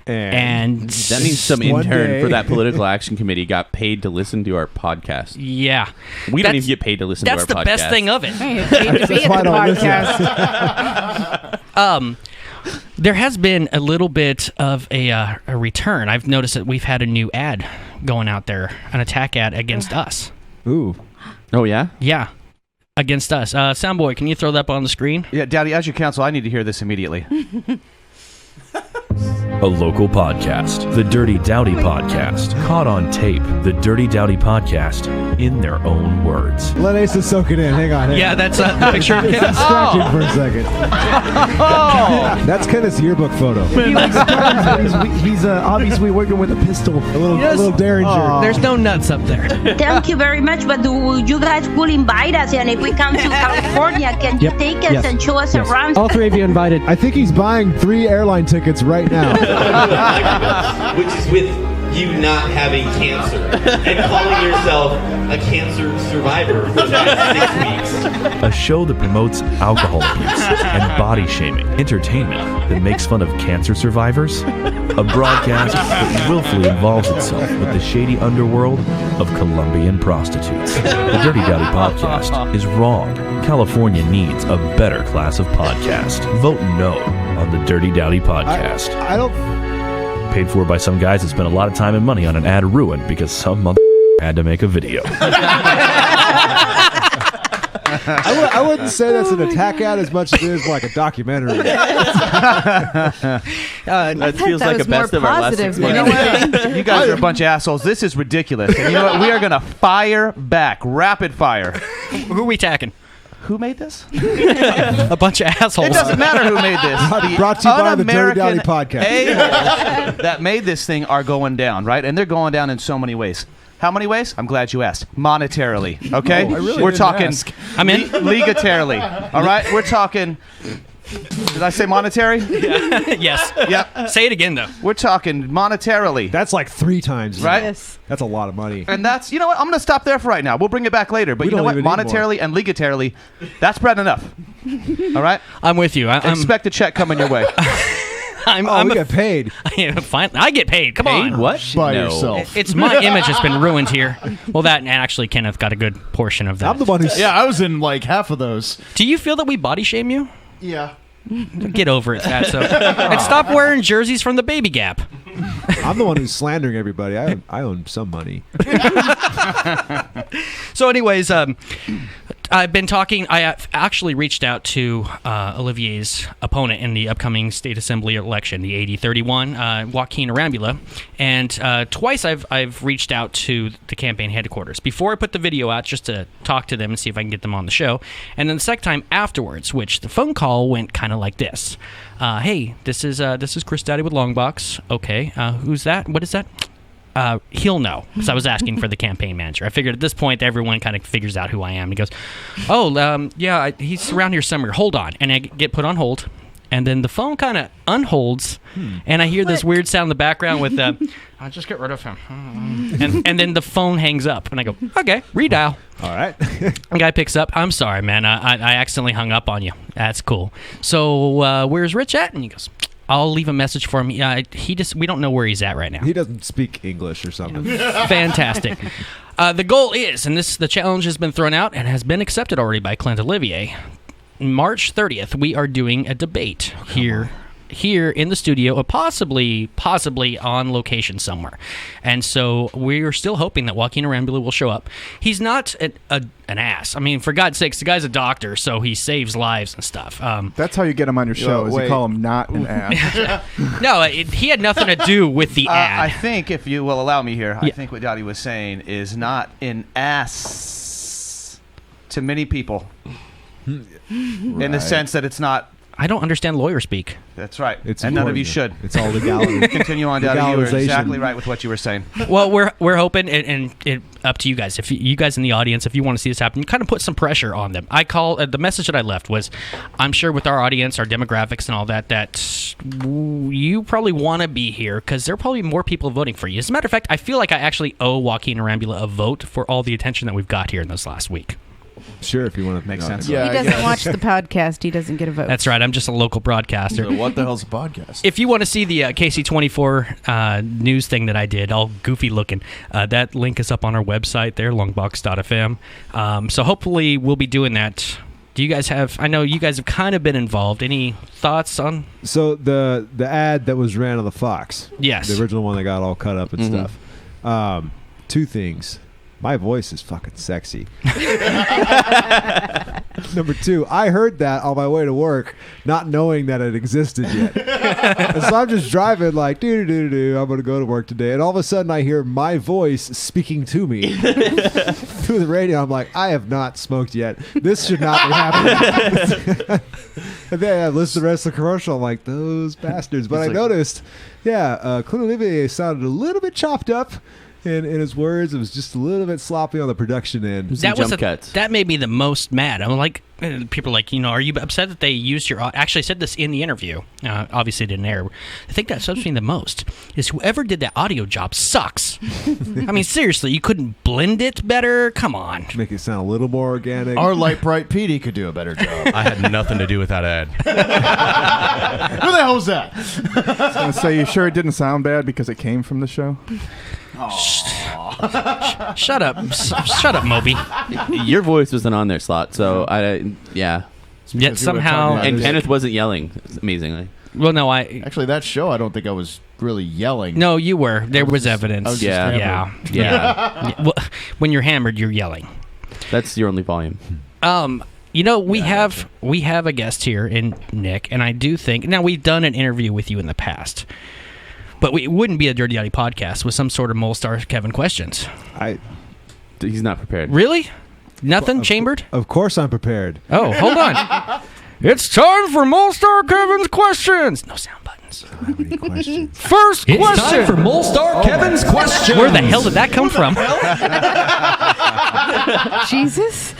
And that means some intern for that political action committee got paid to listen to our podcast. Yeah. We don't even get paid to listen to our podcast. That's the best thing of it. That's why I don't listen. There has been a little bit of a return. I've noticed that we've had a new ad going out there, an attack ad against us. Ooh. Oh, yeah? Yeah. Against us. Soundboy, can you throw that up on the screen? Yeah, Dowdy, as your counsel, I need to hear this immediately. A local podcast, the Dirty Dowdy Podcast, caught on tape, the Dirty Dowdy Podcast, in their own words. Let Asa soak it in. Hang on. Yeah, that's the picture. It's distracting for a second. That's Kenneth's yearbook photo. He likes guns, but he's obviously working with a pistol. A little Derringer. There's no nuts up there. Thank you very much, but you guys could invite us, and if we come to California, can you take us and show us around? All three of you invited. I think he's buying 3 airline tickets right now. Which is with you not having cancer and calling yourself a cancer survivor for the past 6 weeks. A show that promotes alcohol abuse and body shaming. Entertainment that makes fun of cancer survivors. A broadcast that willfully involves itself with the shady underworld of Colombian prostitutes. The Dirty Dowdy Podcast is wrong. California needs a better class of podcast. Vote no on the Dirty Dowdy Podcast. I don't... Paid for by some guys that spent a lot of time and money on an ad ruined because some mother had to make a video. I wouldn't say that's an attack ad as much as it is like a documentary. That feels like a best of our last 6 months. You know what? You guys are a bunch of assholes. This is ridiculous. And you know what? We are going to fire back. Rapid fire. Who are we attacking? Who made this? A bunch of assholes. It doesn't matter who made this. Brought to you by the Dirty Dowdy Podcast. A-holes that made this thing are going down, right? And they're going down in so many ways. How many ways? I'm glad you asked. Monetarily, okay? Oh, I really We're didn't talking ask. I'm in. Legatarily, all right? We're talking... Did I say monetary? Yes. Yep. Say it again, though. We're talking monetarily. That's like 3 times. Right? Yes. That's a lot of money. And that's, you know what? I'm going to stop there for right now. We'll bring it back later. But We you know don't what? even need Monetarily and legatarily, that's bread enough. All right? I'm with you. Expect a check coming your way. we get paid. Fine. I get paid. Come on. What? By No. yourself. It's my image that's been ruined here. Well, that and actually Kenneth got a good portion of that. I'm the one who's... Yeah, I was in like half of those. Do you feel that we body shame you? Yeah. Get over it, Fatso. And stop wearing jerseys from the Baby Gap. I'm the one who's slandering everybody. I own some money. So anyways, I've been talking. I actually reached out to Olivier's opponent in the upcoming state assembly election, the 8031, Joaquin Arambula, and twice I've reached out to the campaign headquarters before I put the video out, just to talk to them and see if I can get them on the show, and then the second time afterwards, which the phone call went kind of like this. Hey, this is Chris Dowdy with Longbox. Okay, who's that? What is that? He'll know, because I was asking for the campaign manager. I figured at this point everyone kind of figures out who I am. He goes, yeah, he's around here somewhere. Hold on. And I get put on hold, and then the phone kind of unholds, and I hear this weird sound in the background with, I'll just get rid of him. and then the phone hangs up, and I go, okay, redial. All right. The guy picks up. I'm sorry, man. I accidentally hung up on you. That's cool. So where's Rich at? And he goes, I'll leave a message for him. We don't know where he's at right now. He doesn't speak English or something. Fantastic. The goal is, and the challenge has been thrown out and has been accepted already by Clint Olivier. March 30th, we are doing a debate here in the studio, or possibly on location somewhere. And so we're still hoping that Joaquin Arambula will show up. He's not an ass. I mean, for God's sakes, the guy's a doctor, so he saves lives and stuff. That's how you get him on your show, is you call him not an ass. No, he had nothing to do with the ad. I think, if you will allow me here, I think what Dowdy was saying is not an ass to many people. In the sense that it's not... I don't understand lawyer speak. That's right. It's and none of important. you should. It's all legality. Continue on, Dowdy. You were exactly right with what you were saying. Well, we're hoping, and up to you guys. If you guys in the audience, if you want to see this happen, you kind of put some pressure on them. I call the message that I left was, I'm sure with our audience, our demographics, and all that you probably want to be here because there are probably more people voting for you. As a matter of fact, I feel like I actually owe Joaquin Arambula a vote for all the attention that we've got here in this last week. Sure, if you want to make sense. Yeah, he doesn't watch the podcast. He doesn't get a vote. That's right. I'm just a local broadcaster. So what the hell's a podcast? If you want to see the KC24 news thing that I did, all goofy looking, that link is up on our website there, Longbox.FM. So hopefully we'll be doing that. Do you guys have? I know you guys have kind of been involved. Any thoughts on? So the ad that was ran on the Fox. Yes. The original one that got all cut up and stuff. 2 things. My voice is fucking sexy. Number 2, I heard that on my way to work, not knowing that it existed yet. And so I'm just driving like, I'm going to go to work today. And all of a sudden I hear my voice speaking to me through the radio. I'm like, I have not smoked yet. This should not be happening. And then I listened to the rest of the commercial. I'm like, those bastards. But I noticed, Clint Olivier sounded a little bit chopped up. in his words. It was just a little bit sloppy on the production end. That made me the most mad. I'm like, people are like, are you upset that they used your? Actually, I said this in the interview. Obviously, it didn't air. I think that upsets me the most is whoever did that audio job sucks. I mean, seriously, you couldn't blend it better. Come on, make it sound a little more organic. Our Light Bright Petey could do a better job. I had nothing to do with that ad. Who the hell was that? I was going to say, you sure it didn't sound bad because it came from the show? Shut up. Shut up, Moby. Your voice wasn't on their slot, so yeah. Yet somehow... And Kenneth wasn't yelling, amazingly. Well, no, Actually, that show, I don't think I was really yelling. No, you were. There was evidence. Yeah. Well, when you're hammered, you're yelling. That's your only volume. We have a guest here in Nick, and I do think... Now, we've done an interview with you in the past, but it wouldn't be a Dirty Dowdy podcast with some sort of Molestar Kevin questions. He's not prepared. Really? Nothing chambered? Of course I'm prepared. Oh, hold on. It's time for Molestar Kevin's questions. No sound buttons. I don't have any questions. First question. It's time for Molestar Kevin's questions. Where the hell did that come from? Jesus?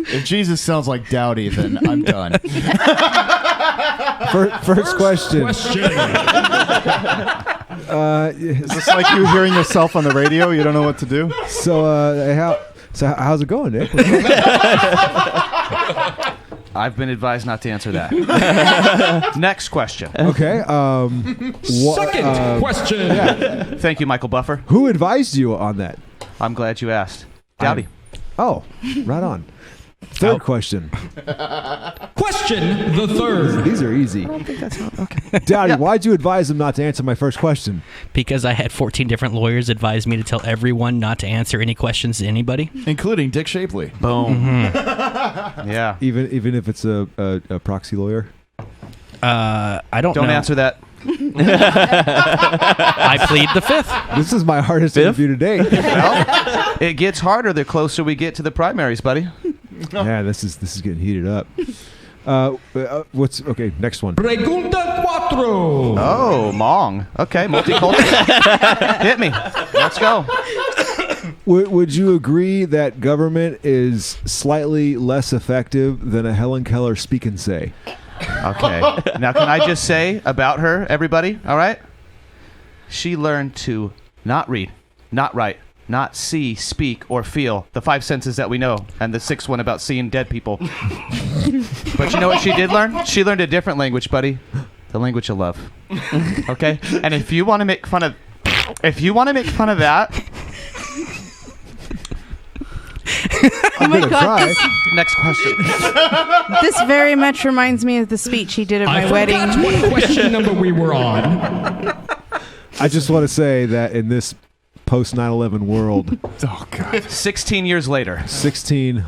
If Jesus sounds like Dowdy, then I'm done. First question. Is this like you hearing yourself on the radio? You don't know what to do? So how's it going, Nick? I've been advised not to answer that. Next question. Okay. Second question. Yeah. Thank you, Michael Buffer. Who advised you on that? I'm glad you asked. Dowdy. Oh, right on. Third question. Question the third. These are easy. I don't think that's okay. Dowdy, why'd you advise him not to answer my first question? Because I had 14 different lawyers advise me to tell everyone not to answer any questions to anybody. Including Dick Shapley. Boom. Mm-hmm. Yeah. Even if it's a proxy lawyer? I don't know. Don't answer that. I plead the fifth. This is my hardest interview to date. Well, it gets harder the closer we get to the primaries, buddy. Yeah, this is getting heated up. Okay? Next one. Pregunta cuatro. Oh, Mong. Okay, multicultural. Hit me. Let's go. Would you agree that government is slightly less effective than a Helen Keller speak and say? Okay. Now, can I just say about her, everybody? All right? She learned to not read, not write, not see, speak, or feel. The 5 senses that we know, and the 6th one about seeing dead people. But you know what she did learn? She learned a different language, buddy. The language of love. Okay? And if you want to make fun of that... Oh my God! Next question. This very much reminds me of the speech he did at my wedding. That's what question number we were on. I just want to say that in this post 9/11 world, oh God, 16 years later, 15.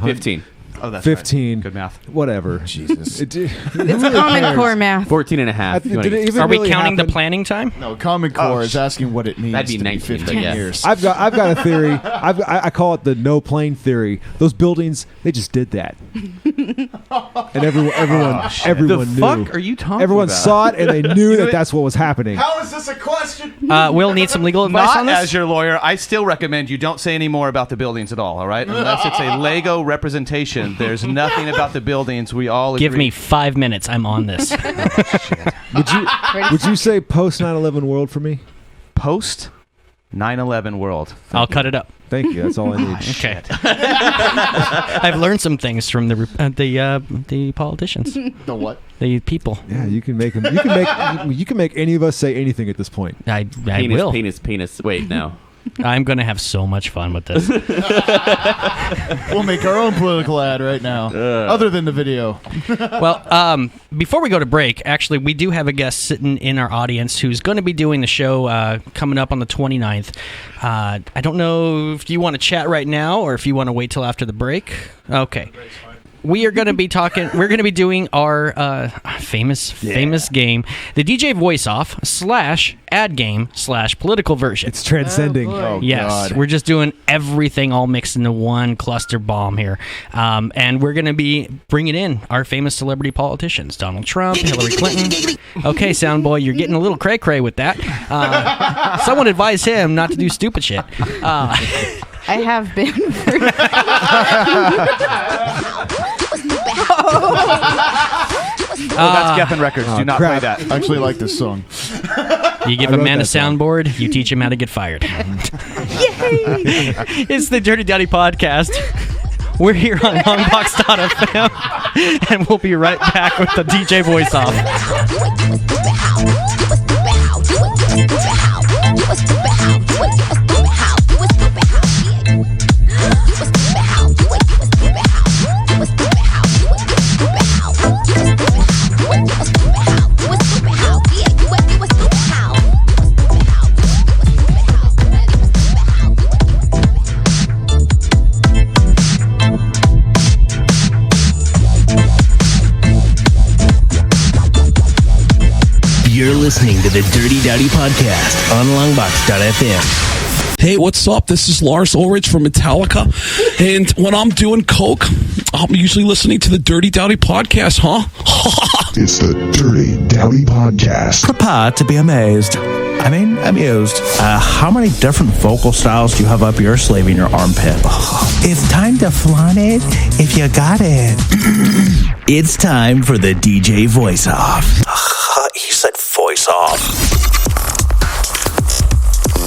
Oh, that's 15. Right. Good math. Whatever. Jesus. It's Common Core math. 14 and a half. Are we counting the planning time? No, Common Core is asking what it means. That'd be to 19, 15 yes. years. I've got a theory. I call it the no plane theory. Those buildings, they just did that, and everyone knew. Fuck are you talking Everyone about? saw it and they knew that that's what was happening. How is this a question? We'll need some legal advice on Not this. as your lawyer, I still recommend you don't say any more about the buildings at all right? Unless it's a Lego representation. There's nothing about the buildings. We all agree. Give me 5 minutes. I'm on this. Would you say post 9/11 world for me? Post 9/11 world. I'll cut it up. Thank you. That's all I need. Okay. I've learned some things from the politicians. The what? The people. Yeah, you can make them. You can make any of us say anything at this point. I Penis, will. Penis. Wait, no. I'm going to have so much fun with this. We'll make our own political ad right now, other than the video. Well, before we go to break, actually, we do have a guest sitting in our audience who's going to be doing the show coming up on the 29th. I don't know if you want to chat right now or if you want to wait till after the break. Okay. we are going to be talking. We're going to be doing our famous game, the DJ Voice Off / ad game / political version. It's transcending. Yes, we're just doing everything all mixed into one cluster bomb here, and we're going to be bringing in our famous celebrity politicians: Donald Trump, Hillary Clinton. Okay, sound boy, you're getting a little cray cray with that. Someone advise him not to do stupid shit. I have been. That's Geffen Records. Do not play that. I actually like this song. You give a man a soundboard, you teach him how to get fired. Yay! It's the Dirty Dowdy Podcast. We're here on Longbox.FM, and we'll be right back with the DJ Voice Off. You're listening to the Dirty Dowdy Podcast on Longbox.FM. Hey, what's up? This is Lars Ulrich from Metallica. And when I'm doing coke, I'm usually listening to the Dirty Dowdy Podcast, huh? It's the Dirty Dowdy Podcast. Prepare to be amazed. Amused. How many different vocal styles do you have up your sleeve in your armpit? It's time to flaunt it if you got it. It's time for the DJ Voice Off. He said voice off.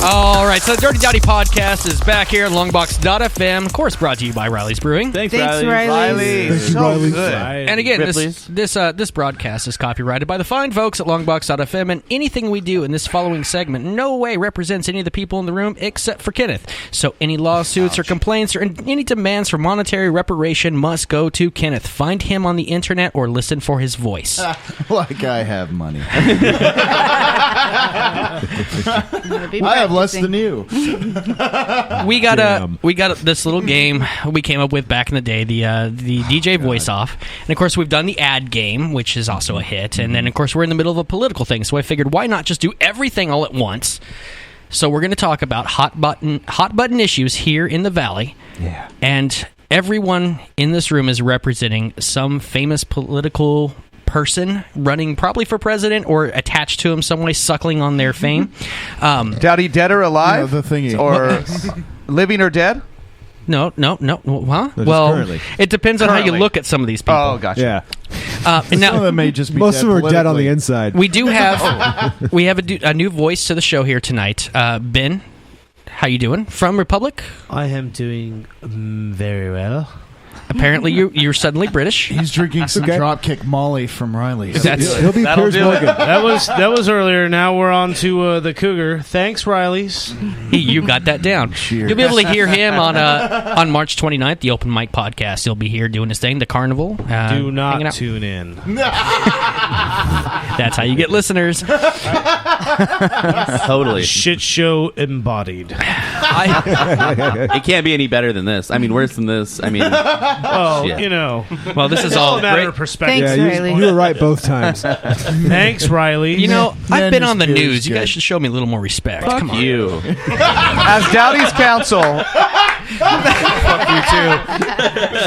All right, so the Dirty Dowdy Podcast is back here at Longbox.FM. Of course, brought to you by Riley's Brewing. Thanks Riley. So good. And again, this broadcast is copyrighted by the fine folks at Longbox.FM, and anything we do in this following segment in no way represents any of the people in the room except for Kenneth. So any lawsuits or complaints or any demands for monetary reparation must go to Kenneth. Find him on the internet or listen for his voice. Like I have money. I have less than you. We got this little game we came up with back in the day, the DJ Voice Off, and of course we've done the ad game, which is also a hit, and then of course we're in the middle of a political thing, so I figured why not just do everything all at once. So we're going to talk about hot button issues here in the Valley, and everyone in this room is representing some famous political person running probably for president or attached to him some way, suckling on their fame. Dowdy, dead or alive? The thingy. Or living or dead? No. Huh? No, Well, currently. it depends on how you look at some of these people. Oh, gotcha. Yeah. And now, Some of them may just be Most dead of them are dead on the politically. inside. we do have a new voice to the show here tonight. Ben, how you doing? From Republic? I am doing very well. Apparently, you're suddenly British. He's drinking some Dropkick Molly from Riley's. He'll be Piers Morgan. That was earlier. Now we're on to the Cougar. Thanks, Riley's. You got that down. Cheers. You'll be able to hear him on March 29th, the Open Mic Podcast. He'll be here doing his thing, the Carnival. Do hanging not out. tune in. That's how you get listeners. Totally. Shit show embodied. It can't be any better than this. I mean, worse than this. I mean, Well, shit. you know. Well, this is It's all a matter great. of perspective. Thanks, Riley. You were right both times. Thanks, Riley. You know, I've been on the good, news. You good. guys should show me a little more respect. Fuck Come on. you. As Dowdy's counsel, Fuck you,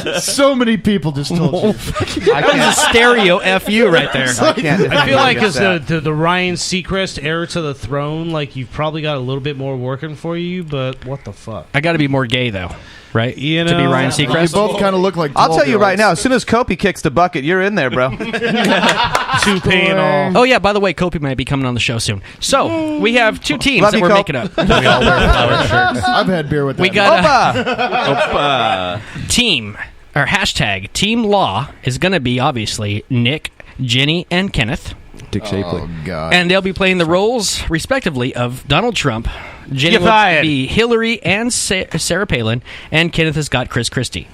too. So many people just told you. That was a stereo FU right there. I feel like as the Ryan Seacrest heir to the throne, like you've probably got a little bit more working for you, but what the fuck? I got to be more gay, though, right? You To be know, Ryan You Seacrest. both kind of look like I'll tall tell you right girls. now, as soon as Kopi kicks the bucket, you're in there, bro. Toupee and all. Oh, yeah, by the way, Kopi might be coming on the show soon. So, we have two teams Love that you, we're Cope. making up. We all wear flower shirts. I've had beer with that. We got Opa! team, or hashtag, TeamLaw is going to be, obviously, Nick, Jenny, and Kenneth. Dick Shapley. Oh, God. And they'll be playing the roles, respectively, of Donald Trump. Jenny Get will fired. be Hillary and Sarah Palin, and Kenneth has got Chris Christie.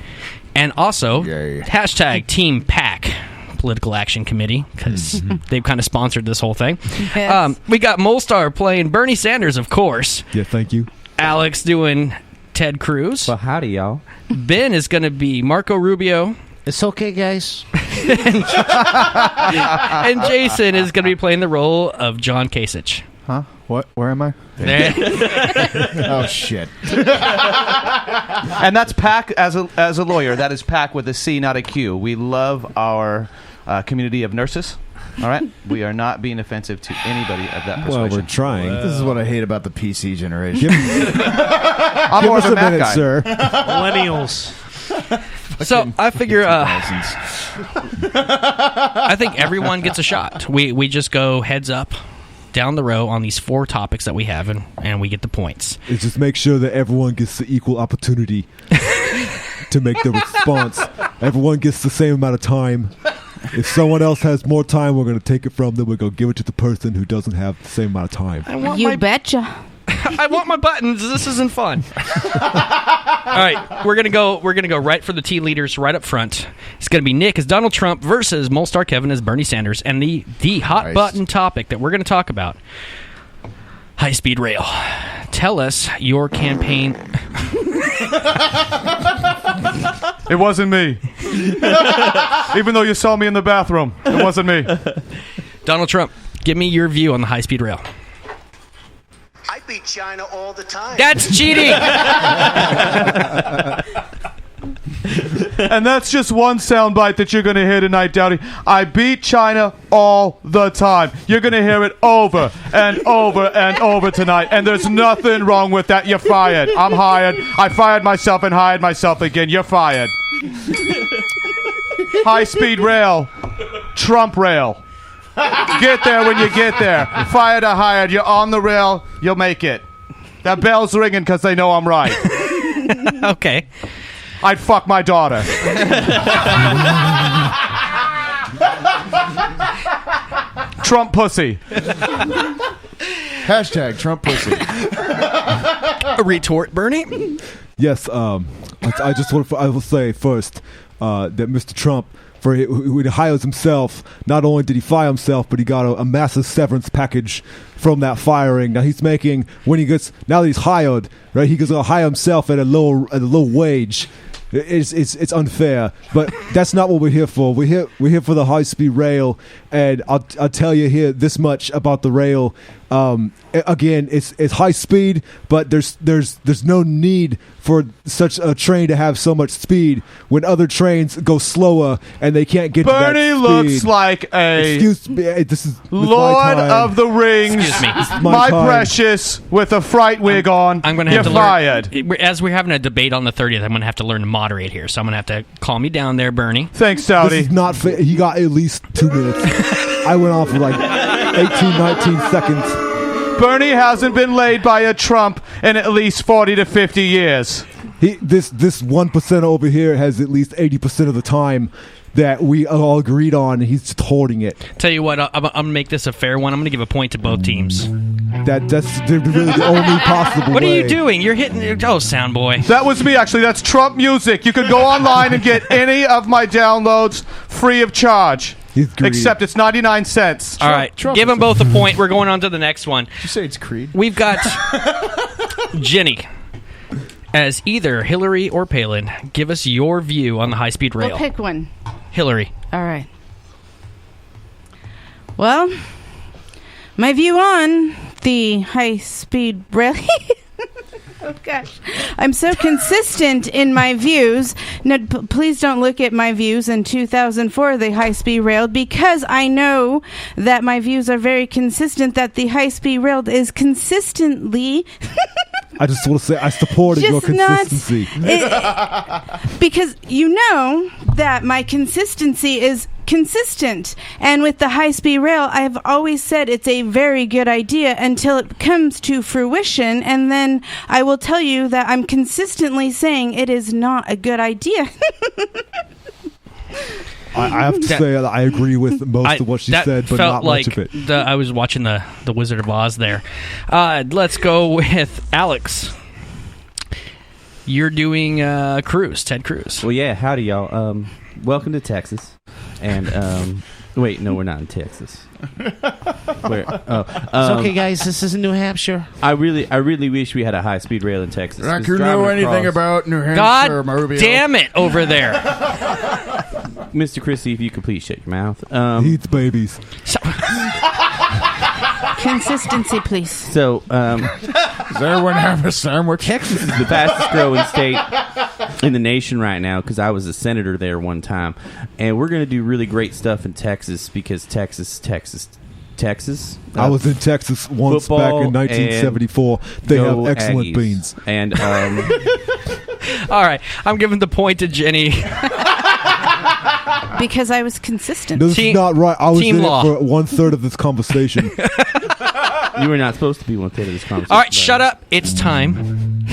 And also, Yay. hashtag Team PAC, Political Action Committee, because they've kind of sponsored this whole thing. Yes. We got Molstar playing Bernie Sanders, of course. Yeah, thank you. Alex doing Ted Cruz. Well, howdy, y'all. Ben is going to be Marco Rubio. It's okay, guys. And Jason is going to be playing the role of John Kasich. Huh? What? Where am I? Oh shit! And that's Pac as a lawyer. That is Pac with a C, not a Q. We love our community of nurses. All right, we are not being offensive to anybody of that persuasion. Well, we're trying. This is what I hate about the PC generation. I'm more of a Mac guy. Sir. Millennials. So I figure, I think everyone gets a shot. We just go heads up down the row on these 4 topics that we have, and we get the points. It's just make sure that everyone gets the equal opportunity to make the response. Everyone gets the same amount of time. If someone else has more time, we're going to take it from them. We're going to give it to the person who doesn't have the same amount of time. You betcha. I want my buttons. This isn't fun. All right, we're gonna go right for the T leaders right up front. It's gonna be Nick as Donald Trump versus Molestar Kevin as Bernie Sanders, and the hot button topic that we're gonna talk about: high-speed rail. Tell us your campaign. It wasn't me. Even though you saw me in the bathroom, it wasn't me. Donald Trump, give me your view on the high-speed rail. I beat China all the time. That's cheating. And that's just one soundbite that you're going to hear tonight, Dowdy. I beat China all the time. You're going to hear it over and over and over tonight, and there's nothing wrong with that. You're fired. I'm hired. I fired myself and hired myself again. You're fired. High-speed rail. Trump rail. Get there when you get there. Fired or hired. You're on the rail. You'll make it. That bell's ringing because they know I'm right. Okay. I'd fuck my daughter. Trump pussy. Hashtag Trump pussy. A retort, Bernie? Yes. I will say first that Mr. Trump, when he hires himself, not only did he fire himself, but he got a massive severance package from that firing. Now he's making, now that he's hired, right? He's gonna hire himself at a low wage. It's unfair, but that's not what we're here for. We're here for the high speed rail, and I'll tell you here this much about the rail. Again, it's high speed, but there's no need for such a train to have so much speed when other trains go slower and they can't get Bernie to that speed. looks like a Excuse me, this is Lord of the Rings. Excuse me. My precious with a fright wig on. I'm going to You're have to fired. learn. As we're having a debate on the 30th, I'm going to have to learn to moderate here. So I'm going to have to calm you down there, Bernie. Thanks, Dowdy. This is not fair. He got at least 2 minutes. I went on for like 18, 19 seconds. Bernie hasn't been laid by a Trump in at least 40 to 50 years. This 1% over here has at least 80% of the time that we all agreed on, and he's just holding it. Tell you what, I'm going to make this a fair one. I'm going to give a point to both teams. That's really the only possible What way. are you doing? You're hitting... Oh, sound boy. That was me, actually. That's Trump music. You can go online and get any of my downloads free of charge. Except it's 99 cents. All right. Give them both a point. We're going on to the next one. Did you say it's Creed? We've got Jenny as either Hillary or Palin. Give us your view on the high-speed rail. We'll pick one. Hillary. All right. Well, my view on the high-speed rail... Oh, gosh. I'm so consistent in my views. No, please don't look at my views in 2004, the high-speed rail, because I know that my views are very consistent, that the high-speed rail is consistently... I just want to say I supported your consistency. Because you know that my consistency is consistent. And with the high-speed rail, I've always said it's a very good idea until it comes to fruition. And then I will tell you that I'm consistently saying it is not a good idea. I have to say that I agree with most of what she said, but not much of it. I was watching the Wizard of Oz there. Let's go with Alex. You're doing Ted Cruz. Well, yeah. Howdy, y'all. Welcome to Texas. And wait, no, we're not in Texas. It's okay, guys. This is New Hampshire. I really wish we had a high-speed rail in Texas. Like you know anything about New Hampshire, God Mobile. damn it over there. Mr. Christie, if you could please shut your mouth. Eats babies. Consistency, please. So, does everyone have a sandwich? Texas is the fastest growing state in the nation right now because I was a senator there one time. And we're going to do really great stuff in Texas because Texas. I was in Texas once back in 1974. They have excellent Aggies. beans. And All right, I'm giving the point to Jenny. Because I was consistent. This is not right. I was in TeamLaw. it for 1/3 of this conversation. You were not supposed to be 1/3 of this conversation. All right, shut up. It's time.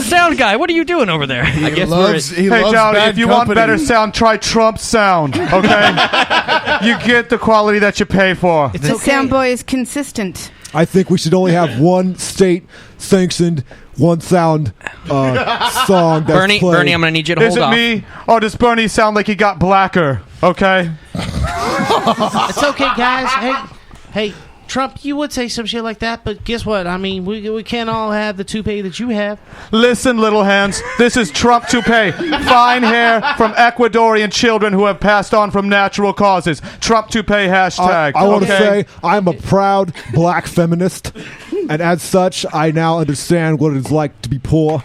Sound guy, what are you doing over there? I guess Hey, Dowdy, if you want better sound, try Trump's sound, okay? You get the quality that you pay for. The sound boy is consistent. I think we should only have one state-sanctioned, one sound song that's Bernie, played. Bernie, I'm going to need you to hold off. Is it me, or does Bernie sound like he got blacker, okay? It's okay, guys. Hey, Trump, you would say some shit like that, but guess what? I mean, we can't all have the toupee that you have. Listen, little hands, this is Trump toupee. Fine hair from Ecuadorian children who have passed on from natural causes. Trump toupee hashtag. I want to okay? say I'm a proud black feminist, and as such, I now understand what it's like to be poor.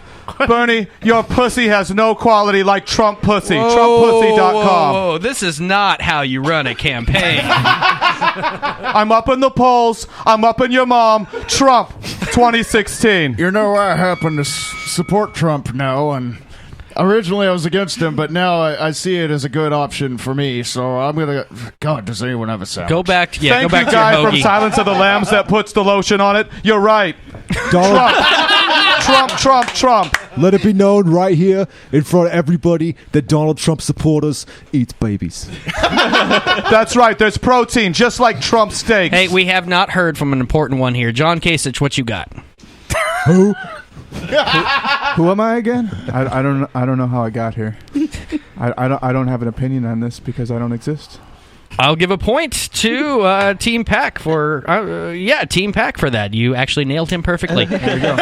Bernie, your pussy has no quality like Trump pussy. TrumpPussy.com. Whoa, this is not how you run a campaign. I'm up in the polls. I'm up in your mom. Trump, 2016. You know, I happen to support Trump now, and originally I was against him, but now I see it as a good option for me. So I'm gonna. God, does anyone have a sandwich? Go back to Thank you, your guy from hoagie. Silence of the Lambs that puts the lotion on it. You're right. Trump. Let it be known right here in front of everybody that Donald Trump supporters eats babies. That's right. There's protein, just like Trump steaks. Hey, we have not heard from an important one here. John Kasich, what you got? Who? Who am I again? I don't know how I got here. I don't have an opinion on this because I don't exist. I'll give a point to Team Pack for Team Pack for that. You actually nailed him perfectly. There you go.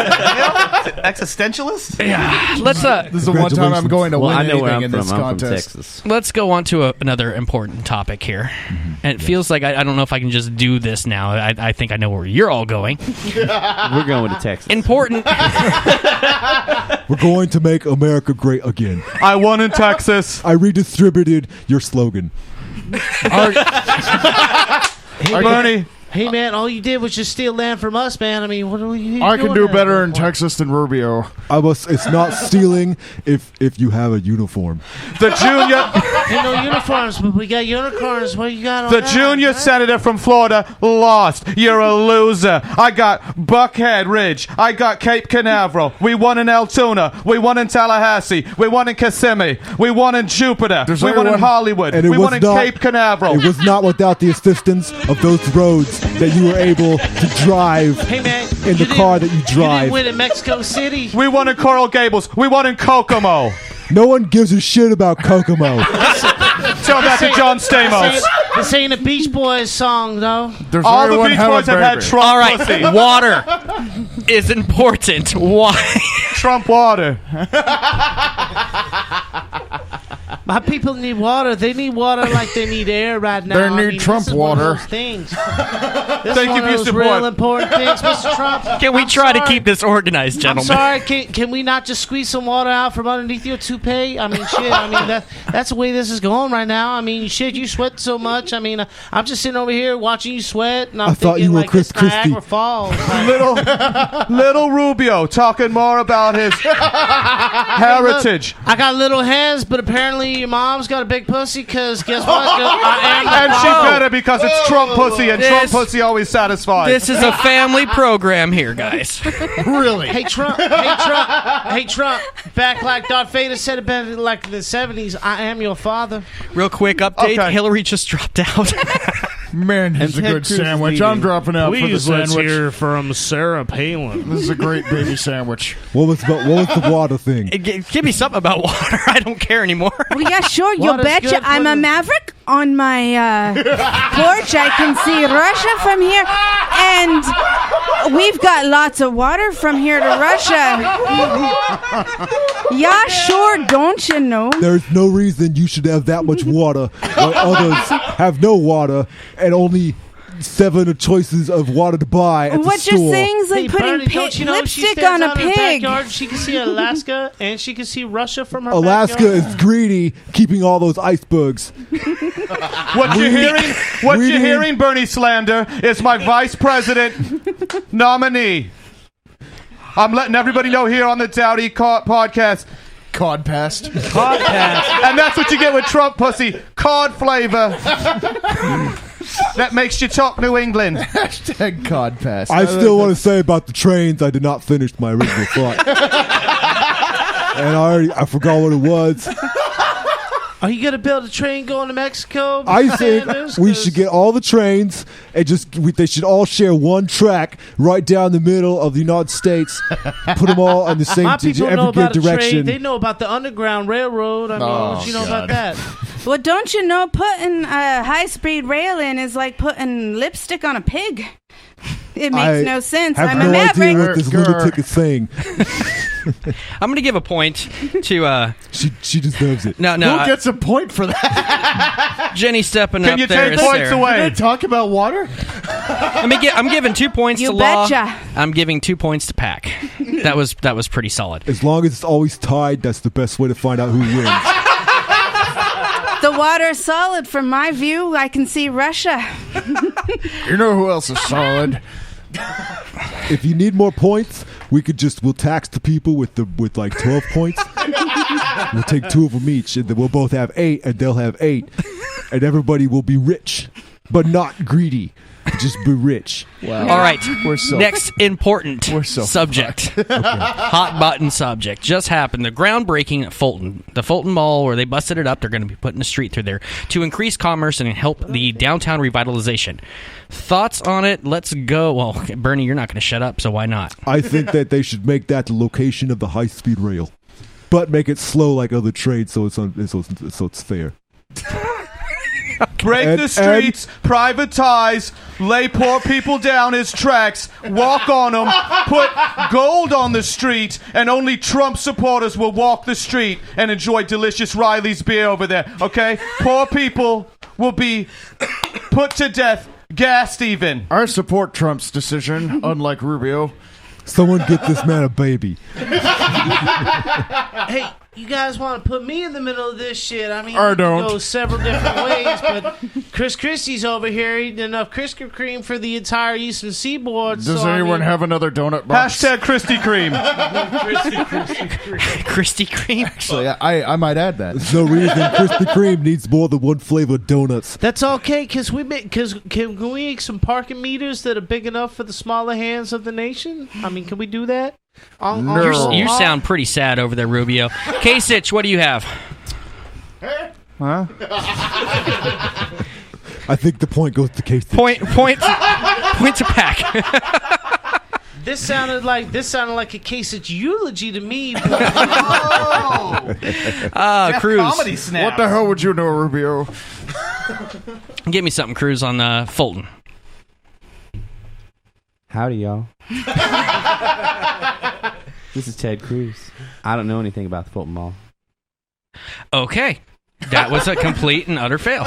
Existentialist? Yeah. Let's This is the one time I'm going to win I know where anything I'm in this from. I'm from contest. Texas. Let's go on to another important topic here. And it feels like I don't know if I can just do this now. I think I know where you're all going. We're going to Texas. Important. We're going to make America great again. I won in Texas. I redistributed your slogan. Bernie. Hey, man, all you did was just steal land from us, man. I mean, what are we I can doing do now? better in Texas than Rubio. It's not stealing if you have a uniform. The junior... Ain't no uniforms, but we got unicorns. What you got on The that, junior man? senator from Florida lost. You're a loser. I got Buckhead Ridge. I got Cape Canaveral. We won in Altoona. We won in Tallahassee. We won in Kissimmee. We won in Jupiter. We won in Hollywood. And We won in Cape Canaveral. It was not without the assistance of those roads that you were able to drive Hey, man, in the car that you You drive. didn't win in Mexico City. We won in Coral Gables. We won in Kokomo. No one gives a shit about Kokomo. Tell that to John Stamos. This ain't a Beach Boys song, though. All the Beach Boys have had Trump All right, pussy. water is important. Why? Trump water. My people need water. They need water like they need air right now. They I need mean, Trump this is one of water. those things. This Thank is you one for of your those support. real important things, Mr. Trump. Can we I'm try to sorry. keep this organized, gentlemen? I'm sorry. Can we not just squeeze some water out from underneath your toupee? I mean, shit. I mean, that's the way this is going right now. I mean, shit. You sweat so much. I mean, I'm just sitting over here watching you sweat, and I'm I thought thinking you were like Chris it's Niagara Christie. Falls. Little Rubio talking more about his heritage. I got little hands, but apparently your mom's got a big pussy. Because guess what? I am the And she father. better because it's Trump pussy, and Trump pussy always satisfies. This is a family program here, guys. Really? Hey Trump! Hey Trump! Back like Darth Vader said it back like in the 70s. I am your father. Real quick update. Okay. Hillary just dropped out. Man, this is a Ted good Cruz is sandwich. leading. I'm dropping out Please, for the let's sandwich. hear from Sarah Palin. This is a great baby sandwich. What was the water thing? Give me something about water. I don't care anymore. Well, yeah, sure. You Water's betcha good I'm for a the- maverick. on my porch, I can see Russia from here, and we've got lots of water from here to Russia. Yeah, sure, don't you know? There's no reason you should have that much water while others have no water and only 7 choices of water to buy at the what store. you're saying is like putting Bernie, don't you know lipstick she on a stands out in her pig. backyard, she can see Alaska and she can see Russia from her Alaska backyard. is greedy, keeping all those icebergs. What you're hearing, Bernie Slander, is my vice president nominee. I'm letting everybody know here on the Dowdy podcast. Cod passed. Cod passed. And that's what you get with Trump pussy. Cod flavor. That makes you talk New England. Hashtag cod pass. I still want to say about the trains, I did not finish my original thought. And I forgot what it was. Are you gonna build a train going to Mexico? I think we should get all the trains and they should all share one track right down the middle of the United States. Put them all on the same My people know about direction. a train. They know about the Underground Railroad. I mean, what you know about that? Well, don't you know putting a high-speed rail in is like putting lipstick on a pig? It makes no sense. I'm no idea what this lunatic is saying. I'm going to give a point to... She deserves it. No. Who gets a point for that? Jenny stepping Can up you there. take points away? Did they talk about water? I'm giving 2 points You to Law. betcha. I'm giving 2 points to Pack. That was pretty solid. As long as it's always tied, that's the best way to find out who wins. The water is solid. From my view, I can see Russia. You know who else is solid? If you need more points, we'll tax the people with like 12 points. We'll take 2 of them each, and then we'll both have 8, and they'll have 8, and everybody will be rich, but not greedy. Just be rich. Wow. All right. So next important subject. Hot button subject. Just happened. The groundbreaking at Fulton. The Fulton Mall, where they busted it up, they're going to be putting a street through there to increase commerce and help the downtown revitalization. Thoughts on it? Let's go. Well, Bernie, you're not going to shut up, so why not? I think that they should make that the location of the high-speed rail, but make it slow like other trades, so it's fair. Break the streets, privatize, lay poor people down as tracks, walk on them, put gold on the street, and only Trump supporters will walk the street and enjoy delicious Riley's beer over there, okay? Poor people will be put to death, gassed even. I support Trump's decision, unlike Rubio. Someone get this man a baby. Hey, you guys want to put me in the middle of this shit? I mean, I don't. go several different ways, but Chris Christie's over here eating enough Krispy Kreme for the entire Eastern Seaboard. Does anyone have another donut box? Hashtag Krispy Kreme. Krispy Kreme. Actually, I might add that. There's no reason Krispy Kreme needs more than one flavor of donuts. That's okay, because can we make some parking meters that are big enough for the smaller hands of the nation? I mean, can we do that? You sound pretty sad over there, Rubio. Kasich, what do you have? Huh? I think the point goes to Kasich. Point to Pack. This sounded like a Kasich eulogy to me. Cruz. Comedy snap. What the hell would you know, Rubio? Give me something, Cruz, on Fulton. Howdy, y'all. This is Ted Cruz. I don't know anything about the Fulton Mall. Okay. That was a complete and utter fail.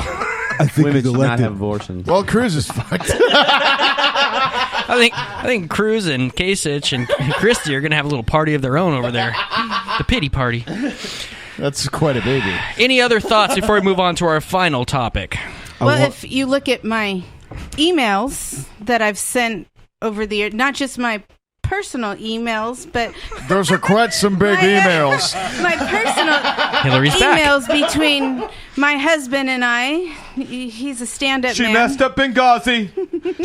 I think Women he's should not elected. have abortions. Well, Cruz is fucked. I think Cruz and Kasich and Christie are going to have a little party of their own over there. The pity party. That's quite a baby. Any other thoughts before we move on to our final topic? Well, if you look at my emails that I've sent over the year, not just my personal emails, but those are quite some big emails. My personal Hillary's emails back. Between my husband and I. He's a stand-up She man. messed up Benghazi.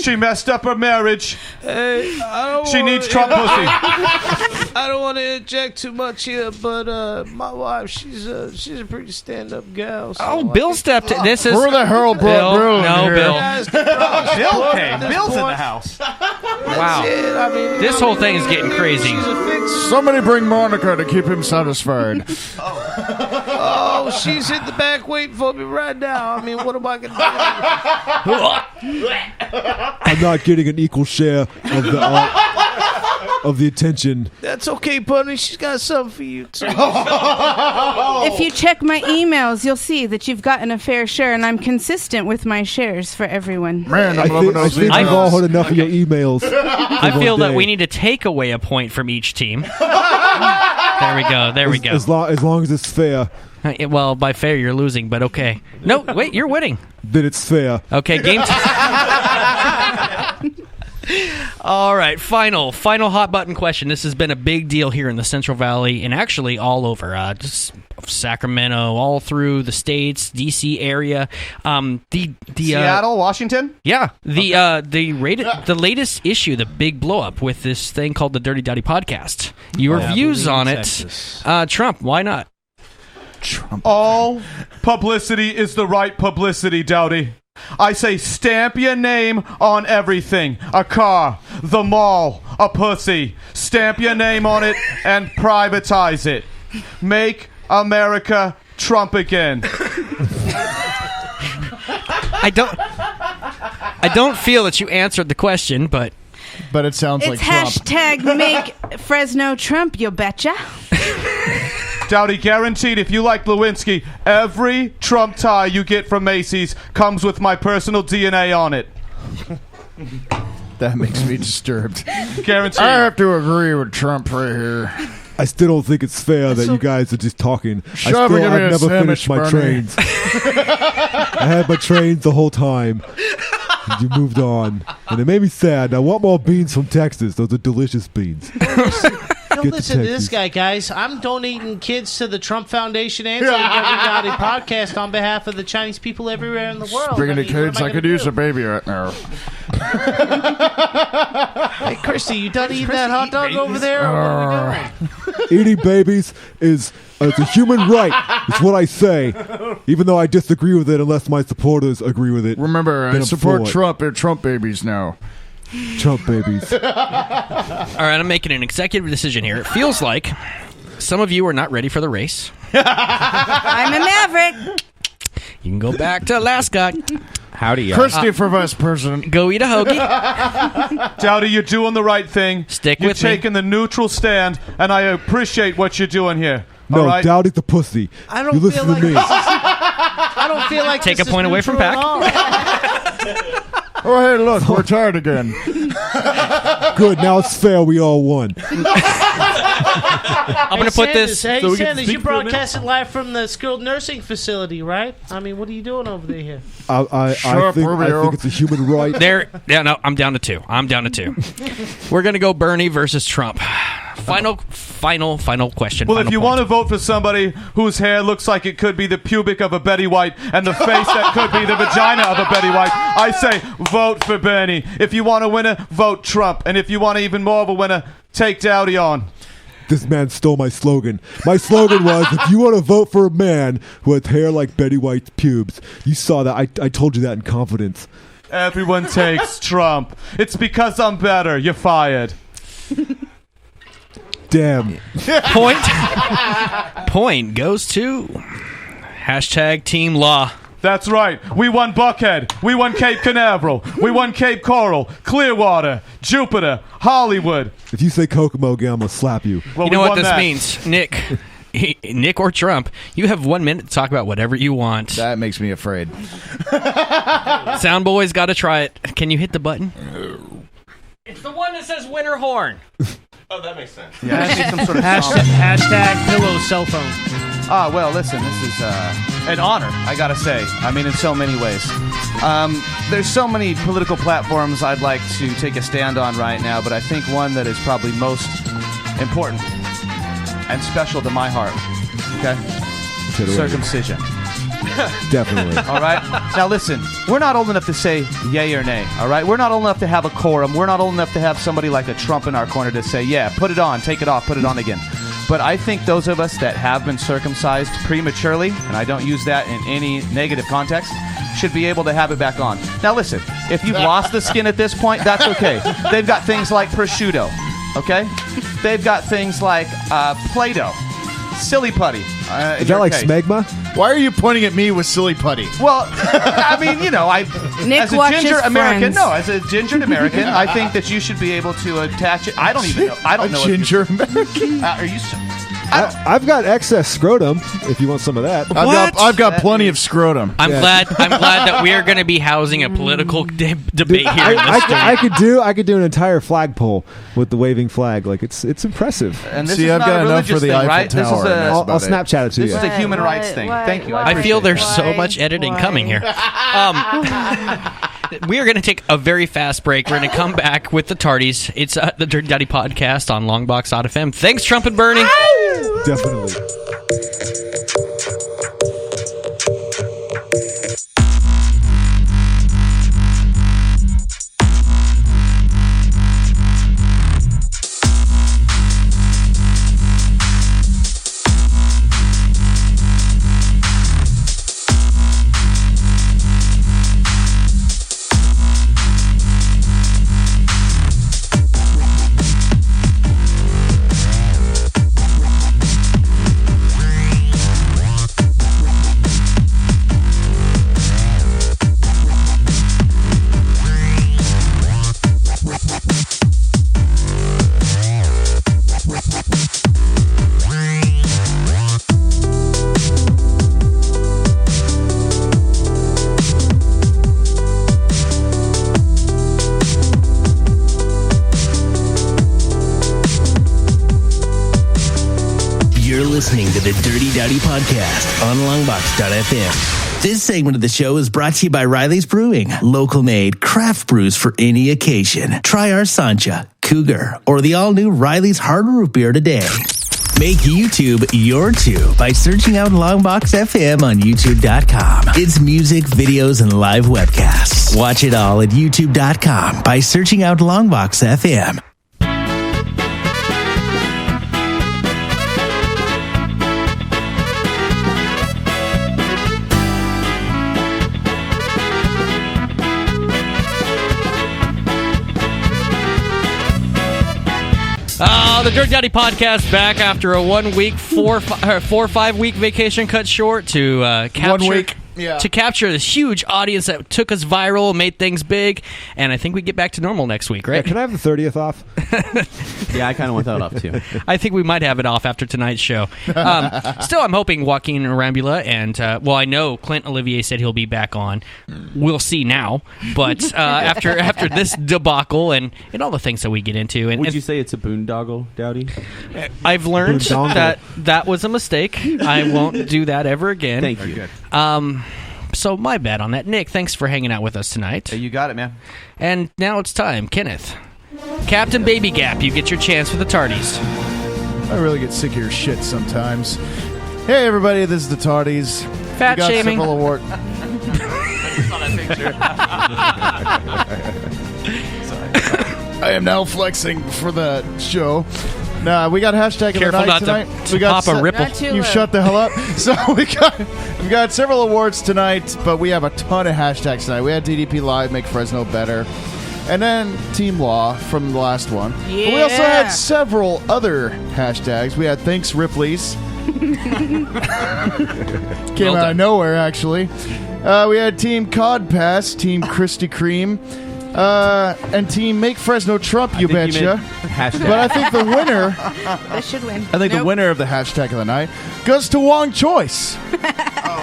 She messed up her marriage. She needs Trump pussy. I don't want to inject too much here, but my wife, she's a pretty stand-up gal. So Oh, Bill stepped in. This is Who the hell brought Bill in No, here? Bill. Bill came. Bill's in the house. Wow. I mean, This whole thing is getting crazy. She's a fix. Somebody bring Monica to keep him satisfied. Oh, she's in the back waiting for me right now. I mean, what am I going to I'm not getting an equal share of the attention. do? That's okay, Bunny. She's got something for you, too. If you check my emails, you'll see that you've gotten a fair share, and I'm consistent with my shares for everyone. Man, I think we've all heard enough of your emails. I feel that we need to take away a point from each team. There we go. There we go. As long as it's fair. Well, by fair, you're losing, but okay. No, wait, you're winning. Then it's fair. Okay, game time. All right, final hot button question. This has been a big deal here in the Central Valley and actually all over, just Sacramento, all through the states, D.C. area. Seattle, Washington. Yeah, the latest issue, the big blow up with this thing called the Dirty Dowdy Podcast. Your views on it, Trump? Why not? Trump. All publicity is the right publicity, Dowdy. I say stamp your name on everything. A car, the mall, a pussy. Stamp your name on it and privatize it. Make America Trump again. I don't feel that you answered the question, but it sounds It's hashtag make Fresno Trump, you betcha. Dowdy, guaranteed, if you like Lewinsky, every Trump tie you get from Macy's comes with my personal DNA on it. That makes me disturbed. Guaranteed. I have to agree with Trump right here. I still don't think it's fair that you guys are just talking. I've never finished my trains. I had my trains the whole time. You moved on. And it made me sad. I want more beans from Texas. Those are delicious beans. Don't listen to this guy, guys. I'm donating kids to the Trump Foundation and to the Dirty Dowdy Podcast on behalf of the Chinese people everywhere in the world. Speaking of kids, I could use a baby right now. Hey, Christy, you done eating that hot dog over there? Or what are we doing? Eating babies is it's a human right. It's what I say, even though I disagree with it unless my supporters agree with it. Remember, I support Trump. They're Trump babies now. Trump babies. All right, I'm making an executive decision here. It feels like some of you are not ready for the race. I'm a maverick. You can go back to Alaska. Howdy, y'all. Christy for vice president. Go eat a hoagie. Dowdy, you're doing the right thing. Stick you're with me. You're taking the neutral stand, and I appreciate what you're doing here. No, all right? Dowdy's the pussy. I don't you listen feel like to me. I don't feel like Take this a point away from Pac. Oh, hey, look, we're tired again. Good, now it's fair. We all won. I'm going to put this. Hey, so we can Sanders, speak you're for a minute? broadcasting live from the skilled nursing facility, right? I mean, what are you doing over there here? I think it's a human right. No, I'm down to two. We're going to go Bernie versus Trump. Final question. Well, final if you point. want to vote for somebody whose hair looks like it could be the pubic of a Betty White and the face that could be the vagina of a Betty White, I say vote for Bernie. If you want a winner, vote Trump. And if you want even more of a winner, take Dowdy on. This man stole my slogan. My slogan was, if you want to vote for a man who has hair like Betty White's pubes, you saw that. I told you that in confidence. Everyone takes Trump. It's because I'm better. You're fired. Damn. Point goes to hashtag TeamLaw. That's right. We won Buckhead. We won Cape Canaveral. We won Cape Coral, Clearwater, Jupiter, Hollywood. If you say Kokomo again, I'm going to slap you. Well, you know we what won this that. means, Nick or Trump, you have 1 minute to talk about whatever you want. That makes me afraid. Sound boy's got to try it. Can you hit the button? It's the one that says winter horn. Oh, that makes sense. Yeah, I need some sort of hashtag pillow cell phone. Well, listen, this is an honor, I gotta say. I mean, in so many ways. There's so many political platforms I'd like to take a stand on right now, but I think one that is probably most important and special to my heart, okay? Circumcision. Definitely. All right? Now listen, we're not old enough to say yay or nay, all right? We're not old enough to have a quorum. We're not old enough to have somebody like a Trump in our corner to say, yeah, put it on, take it off, put it on again. But I think those of us that have been circumcised prematurely, and I don't use that in any negative context, should be able to have it back on. Now listen, if you've lost the skin at this point, that's okay. They've got things like prosciutto, okay? They've got things like Play-Doh, silly putty. Is that like smegma? Why are you pointing at me with silly putty? Well, I mean, you know, Nick as a watches ginger American, Friends. as a gingered American, I think that you should be able to attach it. I don't even know. I don't know. Ginger American? Are you? I've got excess scrotum. If you want some of that, I've got plenty of scrotum. I'm glad that we are going to be housing a political debate here. I could do an entire flagpole with the waving flag. Like it's impressive. And this is I've not got a enough for the thing, Eiffel right? Tower. This is I'll Snapchat it to you. This is a human rights thing. Thank you. I feel there's so much editing coming here. We are going to take a very fast break. We're going to come back with the Tardies. It's the Dirty Dowdy Podcast on Longbox.FM. Thanks, Trump and Bernie. Definitely. Listening to the Dirty Dowdy Podcast on Longbox.FM. This segment of the show is brought to you by Riley's Brewing, local made craft brews for any occasion. Try our Sancha, Cougar, or the all-new Riley's Hard Root Beer today. Make YouTube your tube by searching out Longbox.FM on YouTube.com. It's music, videos, and live webcasts. Watch it all at YouTube.com by searching out Longbox.FM. The Dirty Dowdy Podcast back after a 1 week, 4 or 5 week vacation cut short to capture 1 week. Yeah. To capture this huge audience that took us viral, made things big, and I think we get back to normal next week, right? Yeah, can I have the 30th off? Yeah, I kind of want that off too. I think we might have it off after tonight's show. Still, I'm hoping Joaquin Arambula and, I know Clint Olivier said he'll be back on. We'll see now. But after this debacle and all the things that we get into. And, Would you say it's a boondoggle, Dowdy? I've learned that was a mistake. I won't do that ever again. Thank you. So my bad on that. Nick, thanks for hanging out with us tonight. Hey, you got it, man. And now it's time. Kenneth. Captain Baby Gap, you get your chance for the Tardies. I really get sick of your shit sometimes. Hey, everybody, this is the Tardies. Fat shaming. Several award. I am now flexing for the show. Nah, we got hashtag Careful of the night not tonight. to We got pop a ripple. You shut the hell up. So we've got several awards tonight, but we have a ton of hashtags tonight. We had DDP Live, Make Fresno Better, and then TeamLaw from the last one. Yeah. But we also had several other hashtags. We had Thanks Ripley's. Came out of nowhere, actually. We had Team Cod Pass, Team Krispy Kreme, and Team Make Fresno Trump, you betcha. But I think the winner... That should win. I think the winner of the hashtag of the night goes to Wong Choice.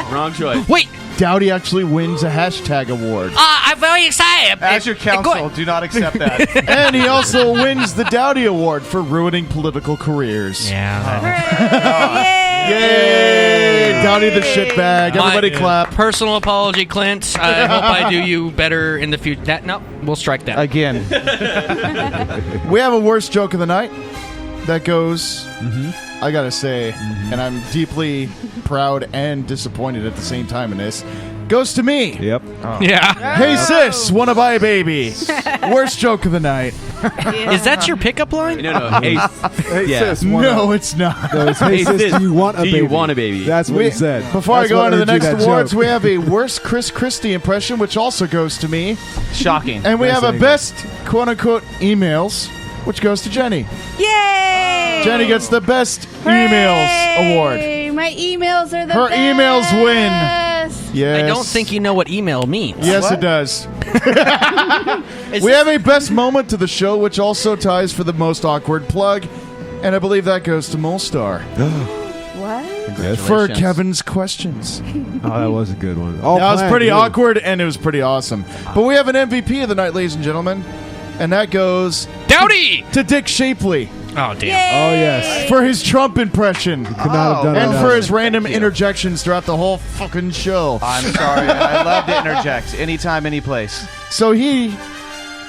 Wrong choice. Wait! Dowdy actually wins a hashtag award. I'm very excited. As your counsel, do not accept that. And he also wins the Dowdy Award for ruining political careers. Yeah. Yay! Dowdy the shitbag. Everybody clap. Personal apology, Clint. I hope I do you better in the future. No, we'll strike that. Again. We have a worst joke of the night. That goes I gotta say, and I'm deeply proud and disappointed at the same time in this, goes to me. Yep. Yeah. Hey sis, wanna buy a baby? Worst joke of the night. Is that your pickup line? No. Hey, sis, no, it's not. No, it's, hey, sis, do you want a baby? Do you want a baby? That's what he said. Before That's I go what on to the earned you next that awards, joke. we have a worst Chris Christie impression, which also goes to me. Shocking. And we have a Nice best quote-unquote emails, which goes to Jenny. Yay! Jenny gets the best emails award. My emails are the Her best. emails win. Yes. I don't think you know what email means. Yes, it does. We have a best moment to the show, which also ties for the most awkward plug, and I believe that goes to Molestar. What? For Kevin's questions. Oh, that was a good one. That was pretty awkward, and it was pretty awesome. But we have an MVP of the night, ladies and gentlemen, and that goes Dowdy to Dick Shapley. Oh, damn. Oh, yes. For his Trump impression. Could not have done and it for his random interjections throughout the whole fucking show. I'm sorry. I love to interject anytime, any place. So he,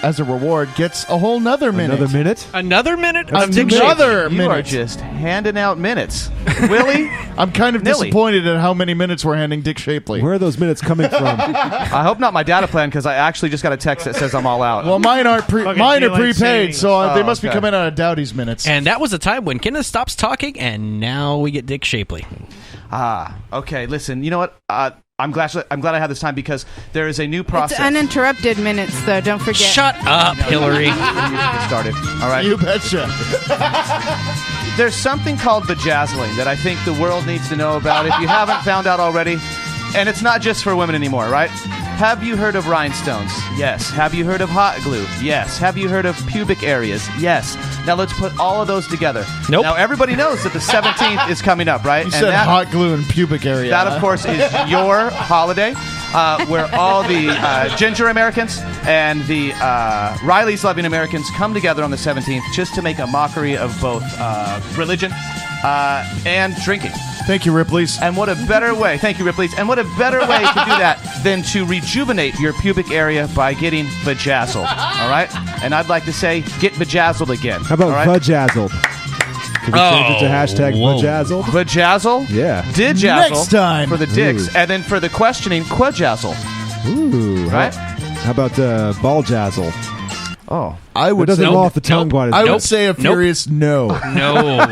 as a reward, gets a whole nother minute. Another minute? Another minute? Another minute. You are just handing out minutes. Willie? I'm kind of disappointed at how many minutes we're handing Dick Shapley. Where are those minutes coming from? I hope not my data plan, because I actually just got a text that says I'm all out. Well, mine are prepaid, so they must be okay. coming out of Dowdy's minutes. And that was the time when Kenneth stops talking, and now we get Dick Shapley. Okay. Listen, you know what? I'm glad I had this time because there is a new process. It's uninterrupted minutes, though. Don't forget. Shut up, Hillary. Get started. All right. You betcha. There's something called bejazzling that I think the world needs to know about if you haven't found out already. And it's not just for women anymore, right? Have you heard of rhinestones? Yes. Have you heard of hot glue? Yes. Have you heard of pubic areas? Yes. Now let's put all of those together. Nope. Now everybody knows that the 17th is coming up, right? You said hot glue and pubic area. That, of course, is your holiday, where all the ginger Americans and the Riley's-loving Americans come together on the 17th just to make a mockery of both religion and drinking. Thank you, Ripley's. And what a better way, thank you, Ripley's, and what a better way to do that than to rejuvenate your pubic area by getting bejazzled, all right? And I'd like to say, get bejazzled again. How about vajazzled? Can we change it to hashtag vajazzled? Vajazzle? Yeah. Dijazzle. Next time. For the dicks. Ooh. And then for the questioning, quajazzle. Ooh. Right? How about balljazzle? Oh. I would it doesn't roll off the tongue quite as I much. would say a furious no. No.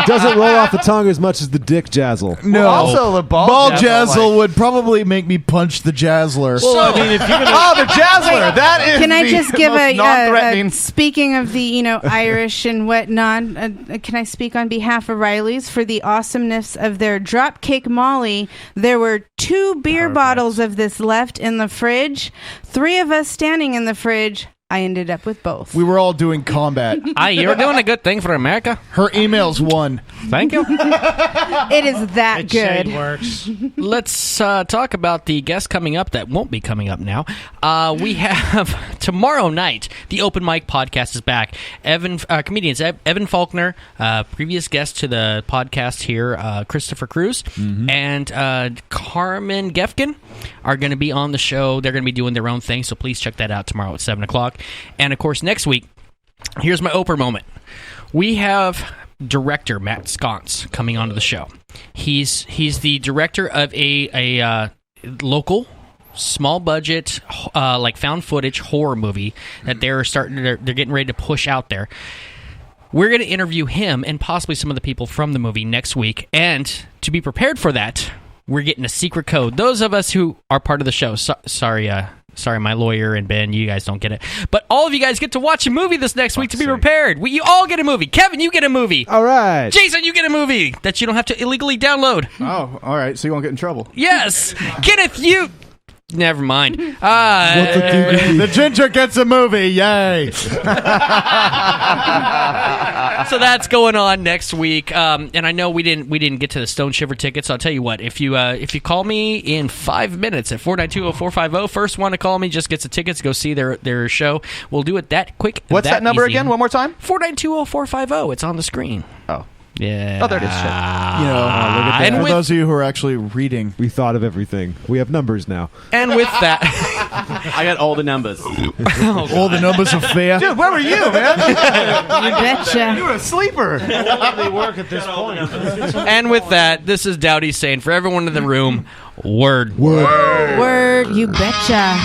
doesn't roll off the tongue as much as the dick jazzle. No. Well, also the ball jazzle, jazzle would probably make me punch the jazzler. Well, I mean, if you're gonna the jazzler, that is. Can I just give most non-threatening. Speaking of the Irish and whatnot, can I speak on behalf of Riley's for the awesomeness of their Dropkick Molly? There were 2 beer bottles of this left in the fridge. 3 of us standing in the fridge. I ended up with both. We were all doing combat. You're doing a good thing for America. Her emails won. Thank you. It is that good. Works. Let's talk about the guest coming up that won't be coming up now. We have tomorrow night, the Open Mic Podcast is back. Comedians Evan Faulkner, previous guest to the podcast here, Christopher Cruz, and Carmen Gefkin are going to be on the show. They're going to be doing their own thing, so please check that out tomorrow at 7 o'clock. And, of course, next week, here's my Oprah moment. We have director Matt Sconce coming onto the show. He's the director of a local, small budget, like found footage horror movie that they're getting ready to push out there. We're going to interview him and possibly some of the people from the movie next week. And to be prepared for that, we're getting a secret code. Those of us who are part of the show, sorry, my lawyer and Ben, you guys don't get it. But all of you guys get to watch a movie this next week to be prepared. You all get a movie. Kevin, you get a movie. All right. Jason, you get a movie that you don't have to illegally download. Oh, all right. So you won't get in trouble. Yes. Kenneth, you... Never mind. The ginger gets a movie. Yay. So that's going on next week. And I know we didn't get to the Stone Shiver tickets. So I'll tell you what, if you call me in 5 minutes at 492-0450, first one to call me just gets the tickets to go see their show. We'll do it that quick. What's that number easy. again? One more time? 492-0450. It's on the screen. Oh. Yeah. Oh, there it is. Shit. And for with, those of you who are actually reading, we thought of everything. We have numbers now. and with that, I got all the numbers. all the numbers of fear. Dude, where were you, man? You betcha. You were a sleeper. They work at this point. and with that, this is Dowdy saying for everyone in the room, word. Word, you betcha.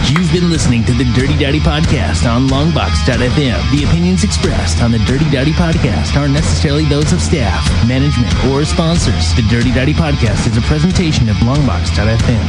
You've been listening to the Dirty Dowdy Podcast on Longbox.FM. The opinions expressed on the Dirty Dowdy Podcast aren't necessarily those of staff, management, or sponsors. The Dirty Dowdy Podcast is a presentation of Longbox.FM.